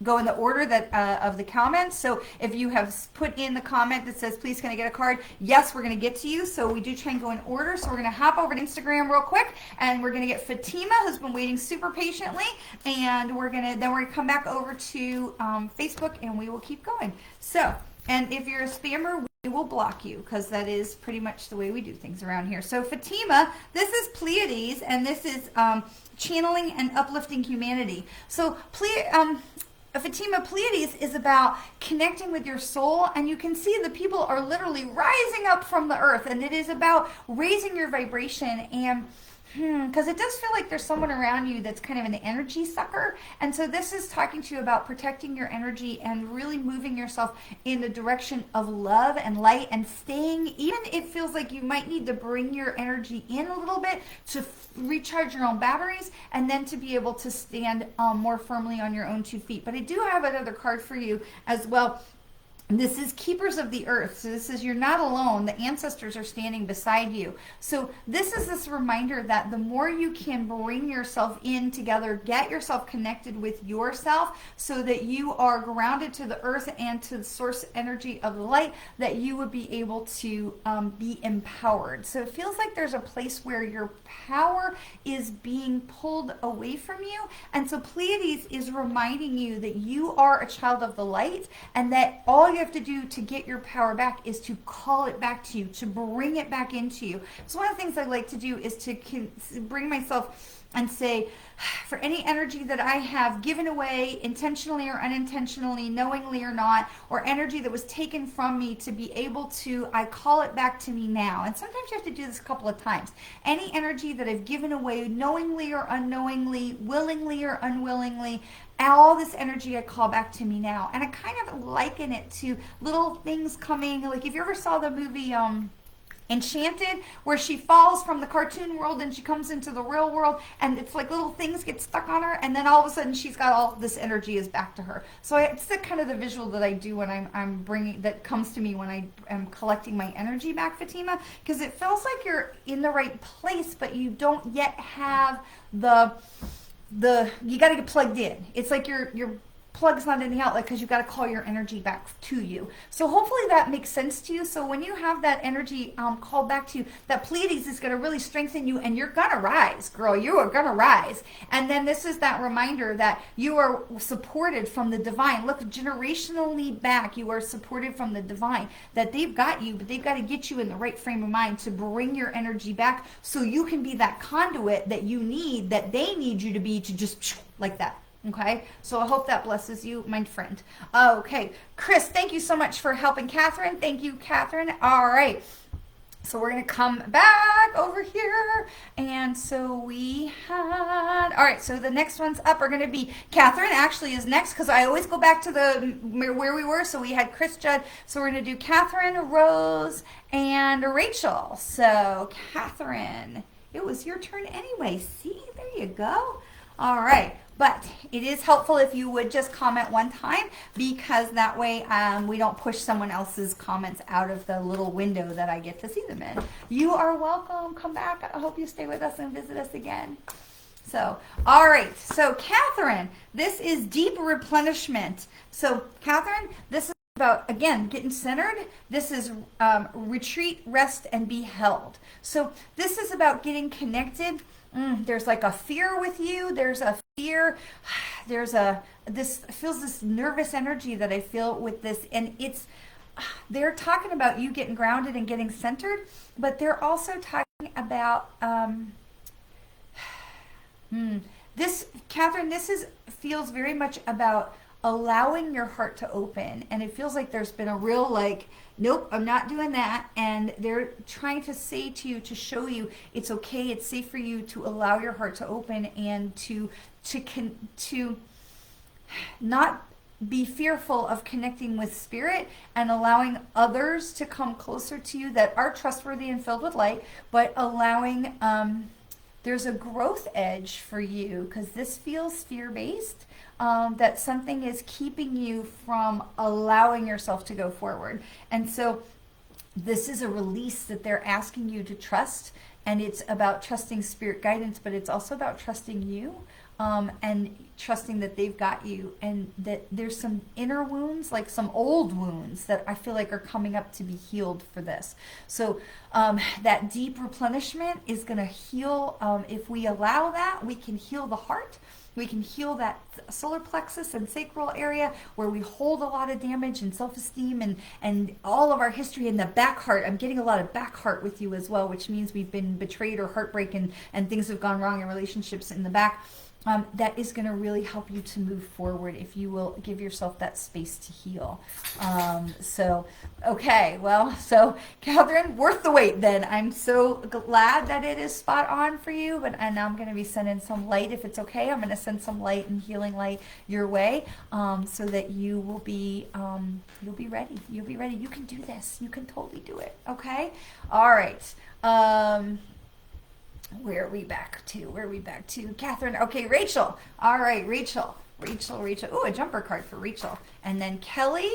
go in the order that of the comments. So if you have put in the comment that says, please can I get a card? Yes, we're going to get to you. So we do try and go in order. So we're going to hop over to Instagram real quick, and we're going to get Fatima, who's been waiting super patiently, and we're going to come back over to Facebook, and we will keep going. So, and if you're a spammer, we will block you, because that is pretty much the way we do things around here. So Fatima, this is Pleiades, and this is channeling and uplifting humanity. So Fatima, Pleiades is about connecting with your soul, and you can see the people are literally rising up from the earth, and it is about raising your vibration. And because it does feel like there's someone around you that's kind of an energy sucker, and so this is talking to you about protecting your energy and really moving yourself in the direction of love and light, and staying, even if it feels like you might need to bring your energy in a little bit to recharge your own batteries, and then to be able to stand more firmly on your own 2 feet. But I do have another card for you as well. This is Keepers of the Earth. So this is, you're not alone. The ancestors are standing beside you. So this is this reminder that the more you can bring yourself in together, get yourself connected with yourself so that you are grounded to the earth and to the source energy of the light, that you would be able to be empowered. So it feels like there's a place where your power is being pulled away from you. And so Pleiades is reminding you that you are a child of the light, and that all you have to do to get your power back is to call it back to you, to bring it back into you. So one of the things I like to do is to bring myself and say, for any energy that I have given away intentionally or unintentionally, knowingly or not, or energy that was taken from me, to be able to, I call it back to me now. And sometimes you have to do this a couple of times. Any energy that I've given away knowingly or unknowingly, willingly or unwillingly, all this energy I call back to me now. And I kind of liken it to little things coming, like if you ever saw the movie Enchanted, where she falls from the cartoon world and she comes into the real world, and it's like little things get stuck on her, and then all of a sudden she's got all this energy is back to her. So it's the kind of the visual that I do when I'm bringing, that comes to me when I am collecting my energy back, Fatima, because it feels like you're in the right place, but you don't yet have you got to get plugged in. It's like your plug's not in the outlet, because you've got to call your energy back to you. So hopefully that makes sense to you. So when you have that energy called back to you, that Pleiades is going to really strengthen you, and you're going to rise, girl. You are going to rise. And then this is that reminder that you are supported from the divine. Look, generationally back, you are supported from the divine, that they've got you, but they've got to get you in the right frame of mind to bring your energy back so you can be that conduit that you need, that they need you to be, to just like that. Okay, so I hope that blesses you, my friend. Okay, Chris, thank you so much for helping Catherine. Thank you, Catherine. All right, so we're going to come back over here. And so we had, all right, so the next ones up are going to be, Catherine actually is next, because I always go back to where we were. So we had Chris Judd. So we're going to do Catherine, Rose, and Rachel. So Catherine, it was your turn anyway. See, there you go. All right. But it is helpful if you would just comment one time, because that way we don't push someone else's comments out of the little window that I get to see them in. You are welcome. Come back. I hope you stay with us and visit us again. So, all right. So, Catherine, this is deep replenishment. So, Catherine, this is about, again, getting centered. This is retreat, rest, and be held. So, this is about getting connected. There's like a fear with you. There's a fear. This feels this nervous energy that I feel with this. And they're talking about you getting grounded and getting centered, but they're also talking about This, Catherine, feels very much about allowing your heart to open, and it feels like there's been a real like, nope, I'm not doing that, and they're trying to say to you, to show you it's okay, it's safe for you to allow your heart to open and to not be fearful of connecting with spirit and allowing others to come closer to you that are trustworthy and filled with light, but allowing there's a growth edge for you because this feels fear-based, that something is keeping you from allowing yourself to go forward. And so this is a release that they're asking you to trust, and it's about trusting spirit guidance, but it's also about trusting you, and trusting that they've got you, and that there's some inner wounds, like some old wounds that I feel like are coming up to be healed for this. So that deep replenishment is going to heal. If we allow that, we can heal the heart. We can heal that solar plexus and sacral area where we hold a lot of damage and self-esteem and all of our history in the back heart. I'm getting a lot of back heart with you as well, which means we've been betrayed or heartbroken and things have gone wrong in relationships in the back. That is going to really help you to move forward if you will give yourself that space to heal. Okay, well, so Catherine, worth the wait then. I'm so glad that it is spot on for you, and now I'm going to be sending some light, if it's okay. I'm going to send some light and healing light your way, so that you will be, you'll be ready. You'll be ready. You can do this. You can totally do it. Okay? All right. Where are we back to? Catherine. Okay, Rachel. All right, Rachel. Oh, a jumper card for Rachel. And then Kelly.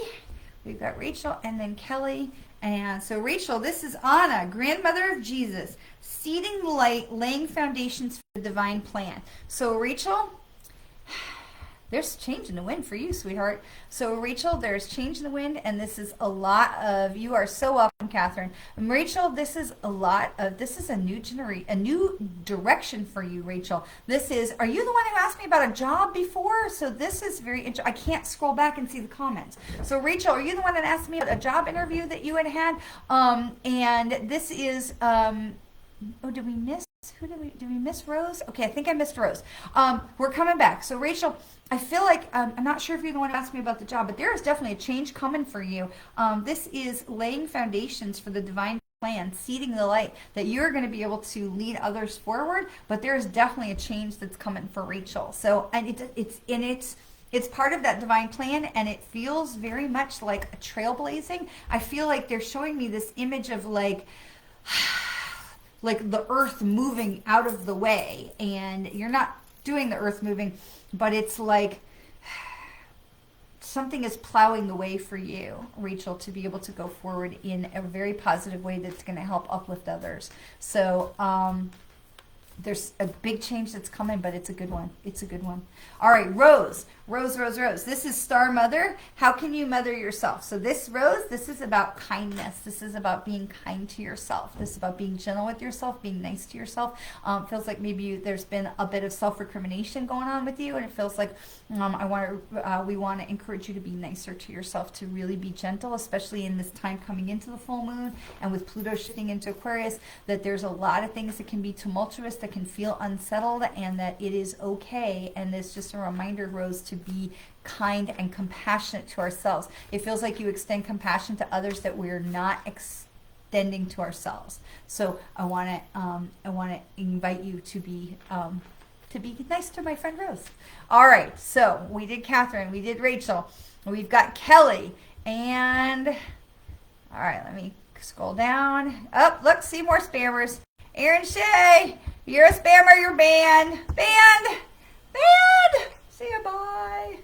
We've got Rachel and then Kelly. And so Rachel, this is Anna, grandmother of Jesus, seeding the light, laying foundations for the divine plan. So Rachel, there's change in the wind for you, sweetheart. So Rachel, there's change in the wind, and this is a lot of, you are so welcome, Catherine. And Rachel, this is a new direction for you, Rachel. Are you the one who asked me about a job before? So this is very interesting. I can't scroll back and see the comments. So Rachel, are you the one that asked me about a job interview that you had? And this is, did we miss? Did we miss Rose? Okay, I think I missed Rose. We're coming back. So Rachel, I feel like, I'm not sure if you're the one who asked me about the job, but there is definitely a change coming for you. This is laying foundations for the divine plan, seeding the light, that you're going to be able to lead others forward, but there is definitely a change that's coming for Rachel. So, and it's part of that divine plan, and it feels very much like a trailblazing. I feel like they're showing me this image of like the earth moving out of the way, and you're not doing the earth moving, but it's like something is plowing the way for you, Rachel, to be able to go forward in a very positive way that's going to help uplift others. So there's a big change that's coming, but it's a good one. It's a good one. All right, Rose. This is Star Mother. How can you mother yourself? So this, Rose, this is about kindness. This is about being kind to yourself. This is about being gentle with yourself, being nice to yourself. Feels like maybe there's been a bit of self-recrimination going on with you, and it feels like we want to encourage you to be nicer to yourself, to really be gentle, especially in this time coming into the full moon, and with Pluto shifting into Aquarius, that there's a lot of things that can be tumultuous, that can feel unsettled, and that it is okay. And it's just a reminder, Rose, to be kind and compassionate to ourselves. It feels like you extend compassion to others that we're not extending to ourselves. So I want to invite you to be nice to my friend Rose. All right, so we did Catherine, we did Rachel, we've got Kelly, and all right, let me scroll down. Oh, look, see more spammers. Aaron Shea, you're a spammer, you're banned. See ya, bye.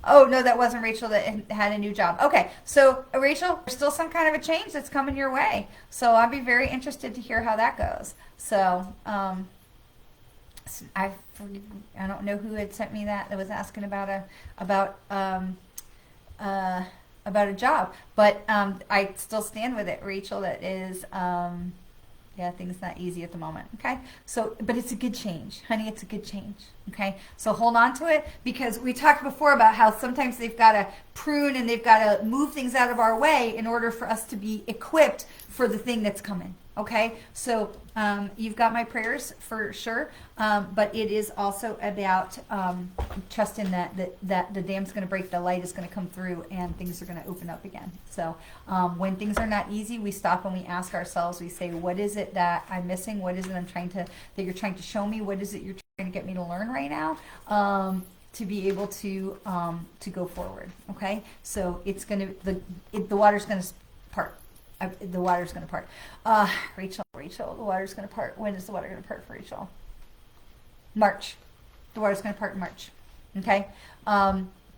Oh, no, that wasn't Rachel that had a new job. Okay, so Rachel, there's still some kind of a change that's coming your way. So I'd be very interested to hear how that goes. So I don't know who had sent me that was asking about a job, but I still stand with it, Rachel. That is. Yeah, things not easy at the moment, okay? So, but it's a good change. Honey, it's a good change, okay? So hold on to it, because we talked before about how sometimes they've got to prune and they've got to move things out of our way in order for us to be equipped for the thing that's coming, Okay, so you've got my prayers for sure, but it is also about trusting that the dam's going to break, the light is going to come through, and things are going to open up again. So when things are not easy, we stop and we ask ourselves. We say, "What is it that I'm missing? What is it that you're trying to show me? What is it you're trying to get me to learn right now?" To be able to go forward. Okay, so it's going to the water's going to part. The water's going to part. Rachel, the water's going to part. When is the water going to part for Rachel? March. The water's going to part in March. Okay?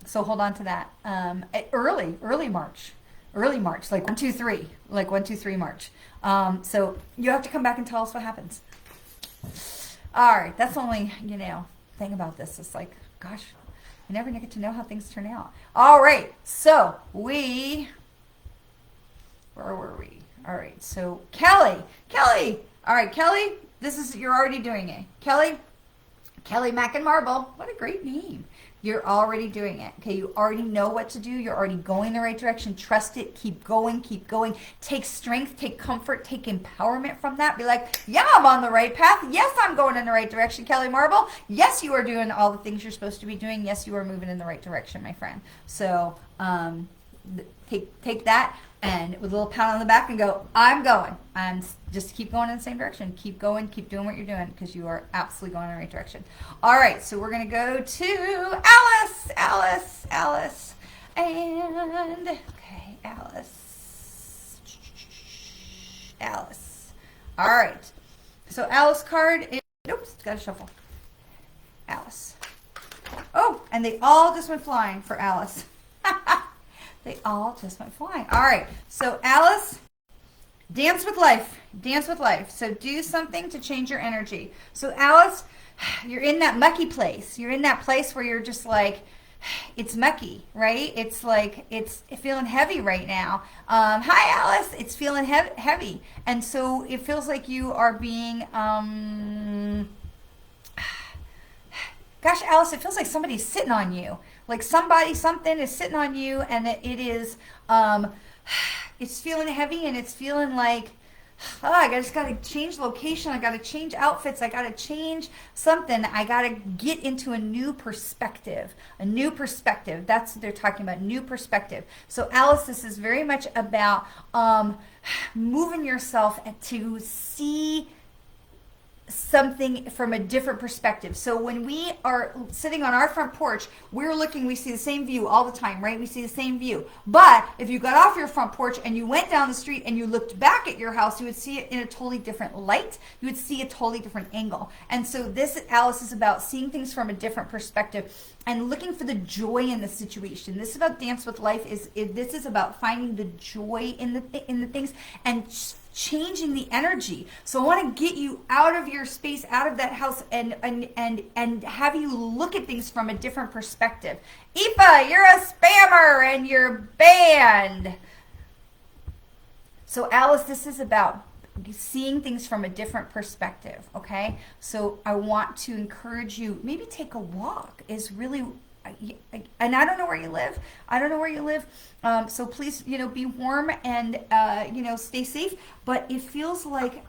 So hold on to that. Early March. Early March, like 1, 2, 3. Like 1, 2, 3 March. So you have to come back and tell us what happens. All right. That's the only, thing about this. It's like, gosh, you never get to know how things turn out. All right. So where were we? All right, so Kelly. All right, Kelly, you're already doing it. Kelly Mac and Marble. What a great name. You're already doing it. Okay, you already know what to do. You're already going in the right direction. Trust it. Keep going. Take strength, take comfort, take empowerment from that. Be like, yeah, I'm on the right path. Yes, I'm going in the right direction, Kelly Marble. Yes, you are doing all the things you're supposed to be doing. Yes, you are moving in the right direction, my friend. So take that and with a little pat on the back and go, I'm going. And just keep going in the same direction. Keep going. Keep doing what you're doing because you are absolutely going in the right direction. All right, so we're going to go to Alice. And, okay, Alice. All right. So Alice card is, oops, got to shuffle. Alice. Oh, and they all just went flying for Alice. They all just went flying. All right. So Alice, dance with life. So do something to change your energy. So Alice, you're in that mucky place. You're in that place where you're just like, it's mucky, right? It's like, it's feeling heavy right now. Hi, Alice. It's feeling heavy. And so it feels like you are being, gosh, Alice, it feels like somebody's sitting on you. Like something is sitting on you, and it is, it's feeling heavy, and it's feeling like, I just got to change location. I got to change outfits. I got to change something. I got to get into a new perspective. That's what they're talking about, new perspective. So Alice, this is very much about moving yourself to see something from a different perspective. So when we are sitting on our front porch, we see the same view all the time, right? We see the same view. But if you got off your front porch and you went down the street and you looked back at your house, you would see it in a totally different light. You would see a totally different angle. And so this, Alice, is about seeing things from a different perspective and looking for the joy in the situation. This is about Dance with Life. This is about finding the joy in the things and changing the energy. So I want to get you out of your space, out of that house, and have you look at things from a different perspective. Aoife, you're a spammer and you're banned. So Alice, this is about seeing things from a different perspective, okay? So I want to encourage you, maybe take a walk is really, and I don't know where you live. So please, be warm and, stay safe. But it feels like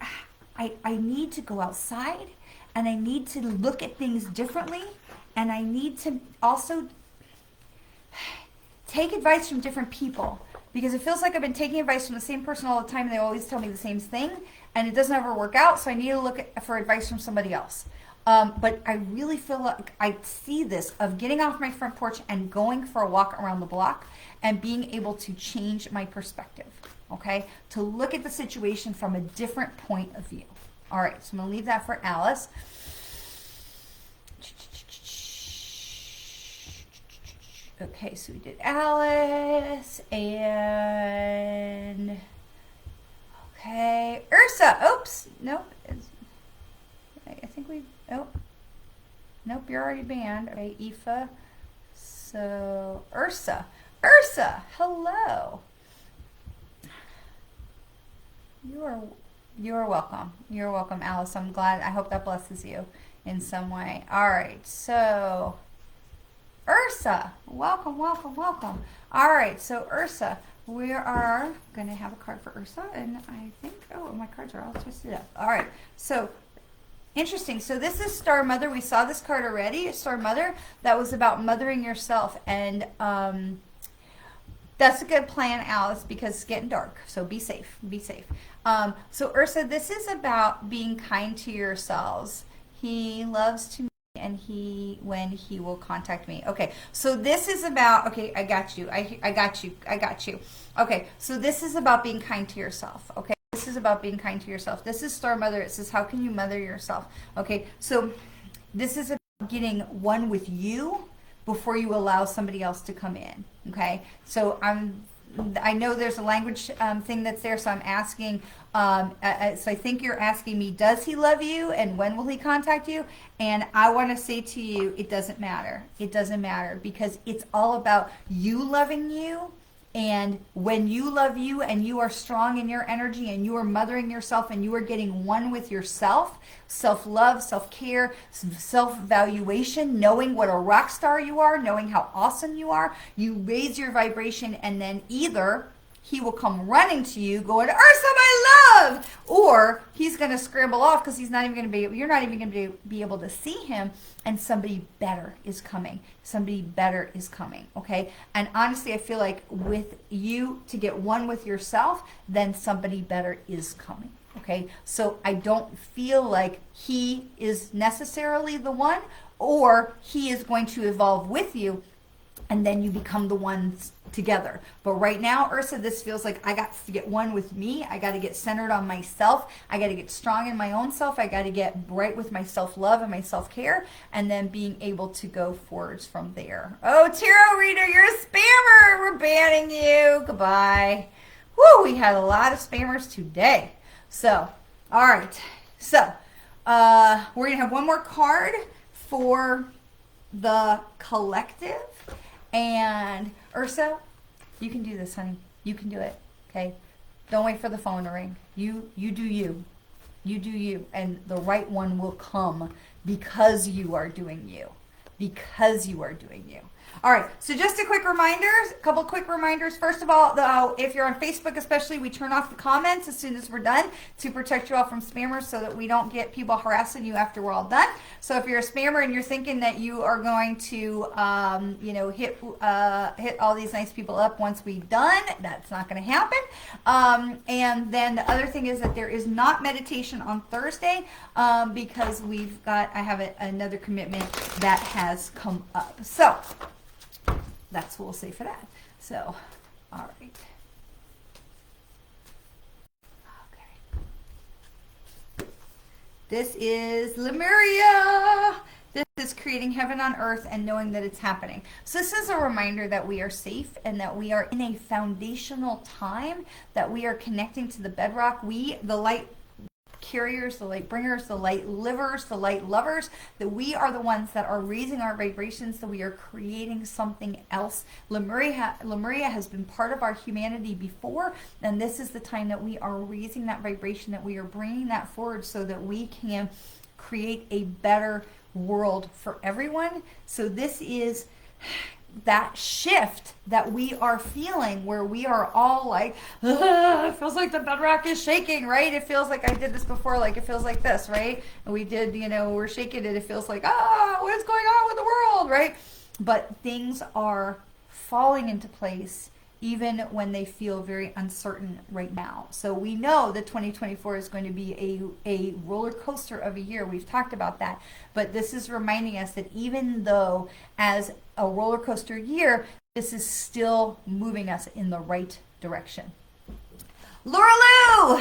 I need to go outside and I need to look at things differently. And I need to also take advice from different people, because it feels like I've been taking advice from the same person all the time and they always tell me the same thing and it doesn't ever work out. So I need to look for advice from somebody else. But I really feel like I see this of getting off my front porch and going for a walk around the block and being able to change my perspective, okay? To look at the situation from a different point of view. All right, so I'm going to leave that for Alice. Okay, so we did Alice and, okay, Ursa. Oops, nope. I think nope, you're already banned. Okay, Aoife. So, Ursa, hello. You're welcome. You're welcome, Alice. I'm glad. I hope that blesses you in some way. All right, so Ursa, welcome, welcome, welcome. All right, so Ursa, we are going to have a card for Ursa, and I think, oh, my cards are all twisted up. All right, so interesting. So this is Star Mother. We saw this card already, Star Mother. That was about mothering yourself, and that's a good plan, Alice, because it's getting dark. So be safe. Be safe. So Ursa, this is about being kind to yourselves. He loves to me, and when he will contact me. Okay, so this is about, okay, I got you. I got you. I got you. Okay, so this is about being kind to yourself. Okay, this is about being kind to yourself. This is Star Mother. It says, how can you mother yourself? Okay, so this is about getting one with you before you allow somebody else to come in. Okay, so I know there's a language thing that's there, so I'm asking, so I think you're asking me, does he love you and when will he contact you? And I want to say to you, it doesn't matter. It doesn't matter, because it's all about you loving you. And when you love you and you are strong in your energy and you are mothering yourself and you are getting one with yourself, self-love, self-care, self-valuation, knowing what a rock star you are, knowing how awesome you are, you raise your vibration, and then either he will come running to you going, Ursa, my love, or he's going to scramble off because he's not even going to be, you're not even going to be able to see him, and somebody better is coming. Somebody better is coming, okay? And honestly, I feel like with you to get one with yourself, then somebody better is coming, okay? So I don't feel like he is necessarily the one, or he is going to evolve with you, and then you become the ones together. But right now, Ursa, this feels like I got to get one with me. I got to get centered on myself. I got to get strong in my own self. I got to get bright with my self-love and my self-care, and then being able to go forwards from there. Oh, tarot reader, you're a spammer. We're banning you. Goodbye. Woo, we had a lot of spammers today. So, all right. So, we're going to have one more card for the collective. And Ursa, you can do this, honey. You can do it, okay? Don't wait for the phone to ring. You do you. You do you. And the right one will come because you are doing you. Because you are doing you. All right, so just a couple quick reminders. First of all, if you're on Facebook especially, we turn off the comments as soon as we're done to protect you all from spammers so that we don't get people harassing you after we're all done. So if you're a spammer and you're thinking that you are going to, hit all these nice people up once we're done, that's not going to happen. And then the other thing is that there is not meditation on Thursday because I have another commitment that has come up. So that's what we'll say for that. So, all right. Okay. This is Lemuria. This is creating heaven on earth and knowing that it's happening. So this is a reminder that we are safe and that we are in a foundational time, that we are connecting to the bedrock. The light carriers, the light bringers, the light livers, the light lovers, that we are the ones that are raising our vibrations, that we are creating something else. Lemuria has been part of our humanity before, and this is the time that we are raising that vibration, that we are bringing that forward so that we can create a better world for everyone. So this is that shift that we are feeling, where we are all like, it feels like the bedrock is shaking, right? It feels like I did this before, like it feels like this, right? And we did, we're shaking it. It feels like, what's going on with the world, right? But things are falling into place even when they feel very uncertain right now. So we know that 2024 is going to be a roller coaster of a year. We've talked about that. But this is reminding us that even though as a roller coaster year, this is still moving us in the right direction. Laura Lou!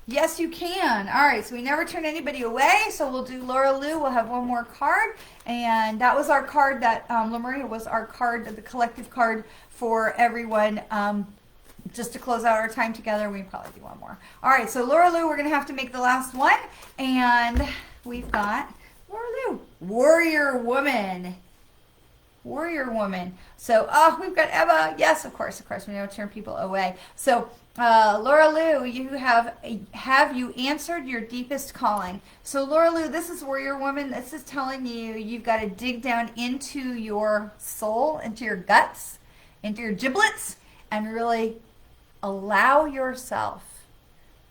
Yes, you can. All right, so we never turn anybody away, so we'll do Laura Lou. We'll have one more card, and that was our card that, Lemuria was our card, the collective card for everyone. Just to close out our time together, we probably do one more. All right, so Laura Lou, we're going to have to make the last one, and we've got Laura Lou, Warrior Woman. warrior woman. So, oh, we've got Emma. Yes, of course, we don't turn people away. So, Laura Lou, you have you answered your deepest calling? So, Laura Lou, this is warrior woman. This is telling you you've got to dig down into your soul, into your guts, into your giblets, and really allow yourself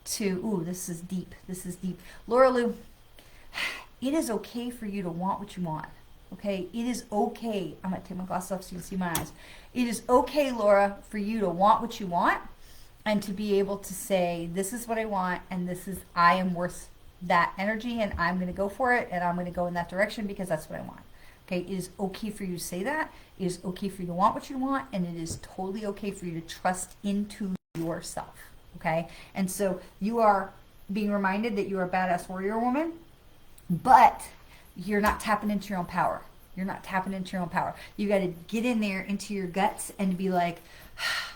to. Ooh, this is deep. This is deep, Laura Lou. It is okay for you to want what you want. Okay, it is okay. I'm going to take my glasses off so you can see my eyes. It is okay, Laura, for you to want what you want and to be able to say, this is what I want and I am worth that energy and I'm going to go for it and I'm going to go in that direction because that's what I want. Okay, it is okay for you to say that. It is okay for you to want what you want, and it is totally okay for you to trust into yourself. Okay, and so you are being reminded that you are a badass warrior woman, but you're not tapping into your own power. You're not tapping into your own power. You got to get in there into your guts and be like,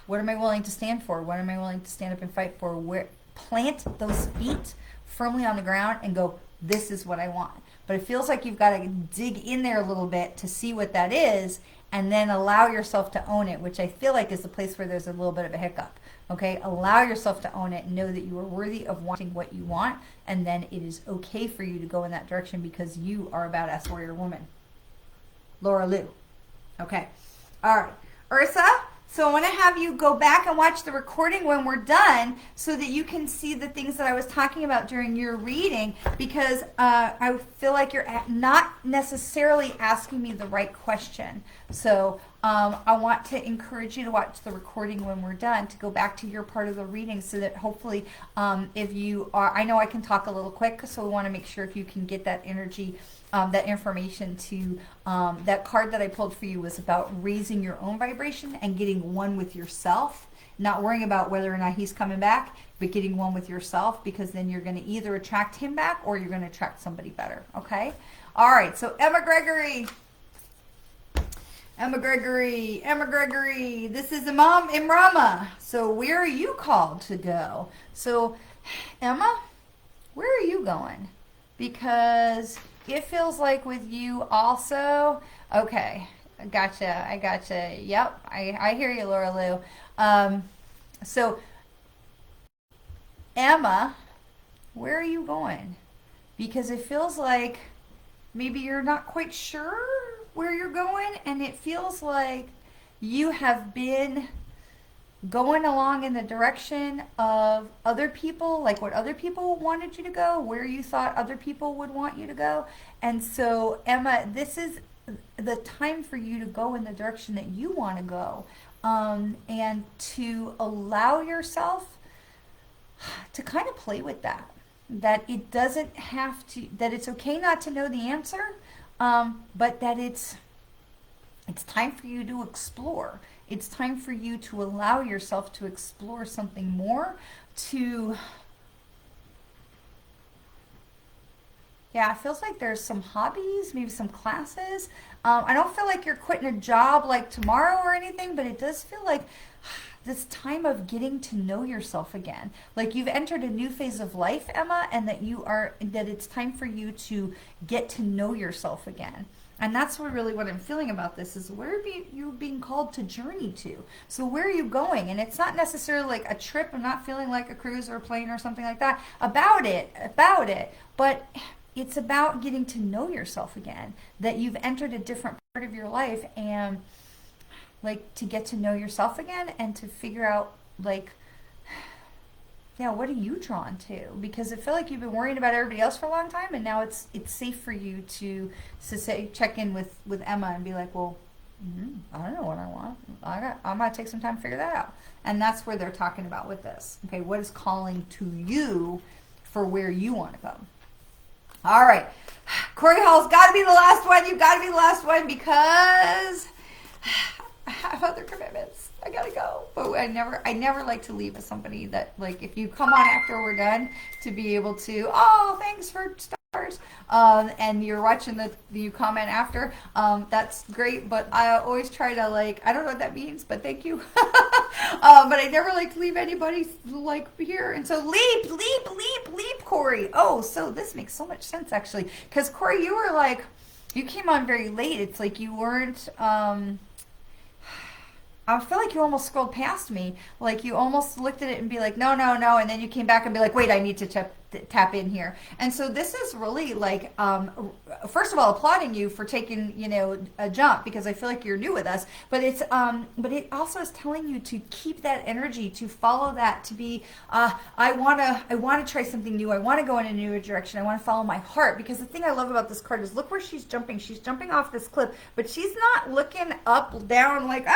what am I willing to stand for? What am I willing to stand up and fight for? Plant those feet firmly on the ground and go, this is what I want. But it feels like you've got to dig in there a little bit to see what that is and then allow yourself to own it, which I feel like is the place where there's a little bit of a hiccup. Okay, allow yourself to own it and know that you are worthy of wanting what you want, and then it is okay for you to go in that direction because you are a badass warrior woman. Laura Lou. Okay, all right. Ursa, so I want to have you go back and watch the recording when we're done so that you can see the things that I was talking about during your reading, because I feel like you're not necessarily asking me the right question. So I want to encourage you to watch the recording when we're done, to go back to your part of the reading so that hopefully if you are, I know I can talk a little quick, so we want to make sure if you can get that energy, that information to, that card that I pulled for you was about raising your own vibration and getting one with yourself, not worrying about whether or not he's coming back, but getting one with yourself, because then you're going to either attract him back or you're going to attract somebody better. Okay? All right, so Emma Gregory, this is Imam Imrama. So where are you called to go? So Emma, where are you going? Because it feels like with you also, okay, I gotcha. Yep, I hear you, Laura Lou. So Emma, where are you going? Because it feels like maybe you're not quite sure where you're going, and it feels like you have been going along in the direction of other people, like what other people wanted you to go, where you thought other people would want you to go. And so Emma, this is the time for you to go in the direction that you want to go, and to allow yourself to kind of play with that it doesn't have to, that it's okay not to know the answer, but that it's time for you to explore. It's time for you to allow yourself to explore something more, yeah, it feels like there's some hobbies, maybe some classes. I don't feel like you're quitting a job like tomorrow or anything, but it does feel like this time of getting to know yourself again. Like you've entered a new phase of life, Emma, and that it's time for you to get to know yourself again. And that's what I'm feeling about this, is where you're being called to journey to. So where are you going? And it's not necessarily like a trip. I'm not feeling like a cruise or a plane or something like that about it. But it's about getting to know yourself again, that you've entered a different part of your life, and like to get to know yourself again and to figure out like, yeah, what are you drawn to? Because I feel like you've been worrying about everybody else for a long time, and now it's safe for you to say, check in with Emma and be like, well, I don't know what I want. I'm going to take some time to figure that out. And that's where they're talking about with this. Okay, what is calling to you for where you want to go? All right, Corey Hall's got to be the last one. You've got to be the last one because I have other commitments. I gotta go. But I never like to leave with somebody that, like, if you come on after we're done, to be able to, oh, thanks for stars, and you're watching you comment after, that's great. But I always try to, like, I don't know what that means, but thank you. But I never like to leave anybody like here. And so leap, Corey. Oh, so this makes so much sense actually, because Corey, you were like, You came on very late. It's like you weren't. I feel like you almost scrolled past me. Like you almost looked at it and be like, no, no, no, and then you came back and be like, wait, I need to tap in here. And so this is really like, first of all, applauding you for taking, a jump, because I feel like you're new with us. But but it also is telling you to keep that energy, to follow that, to be, I wanna try something new. I want to go in a new direction. I want to follow my heart, because the thing I love about this card is look where she's jumping. She's jumping off this cliff, but she's not looking up, down, like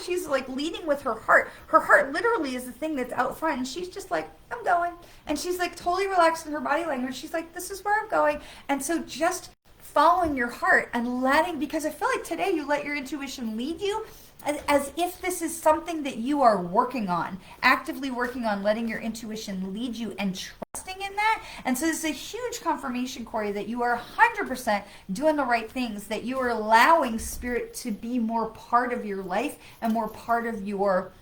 she's like leading with her heart. Her heart literally is the thing that's out front, and she's just like, I'm going. And she's like totally relaxed in her body language. She's like, this is where I'm going. And so just following your heart and letting, because I feel like today you let your intuition lead you as if this is something that you are working on, actively working on, letting your intuition lead you and trusting in that. And so this is a huge confirmation, Corey, that you are 100% doing the right things, that you are allowing spirit to be more part of your life and more part of your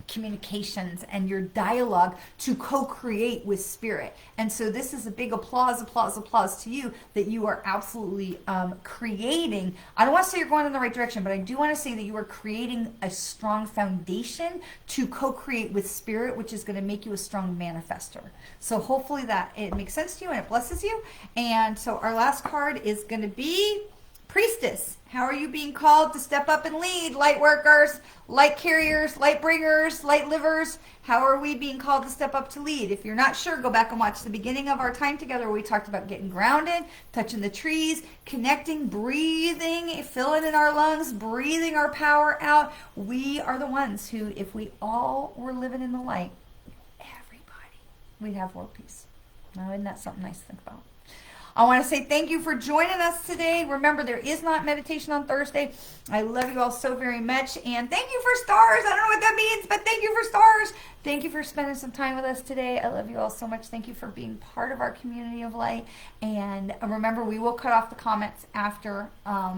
communications and your dialogue, to co-create with spirit. And so this is a big applause to you, that you are absolutely creating. I don't want to say you're going in the right direction, but I do want to say that you are creating a strong foundation to co-create with spirit, which is going to make you a strong manifester. So hopefully that it makes sense to you and it blesses you. And so our last card is going to be Priestess. How are you being called to step up and lead? Light workers, light carriers, light bringers, light livers. How are we being called to step up to lead? If you're not sure, go back and watch the beginning of our time together where we talked about getting grounded, touching the trees, connecting, breathing, filling in our lungs, breathing our power out. We are the ones who, if we all were living in the light, everybody, we'd have world peace. Now, isn't that something nice to think about? I want to say thank you for joining us today. Remember, there is not meditation on Thursday. I love you all so very much. And thank you for stars. I don't know what that means, but thank you for stars. Thank you for spending some time with us today. I love you all so much. Thank you for being part of our community of light. And remember, we will cut off the comments after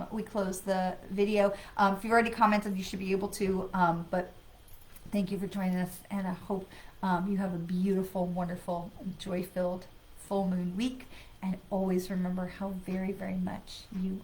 we close the video. If you already commented, you should be able to. But thank you for joining us. And I hope you have a beautiful, wonderful, joy-filled full moon week. And always remember how very, very much you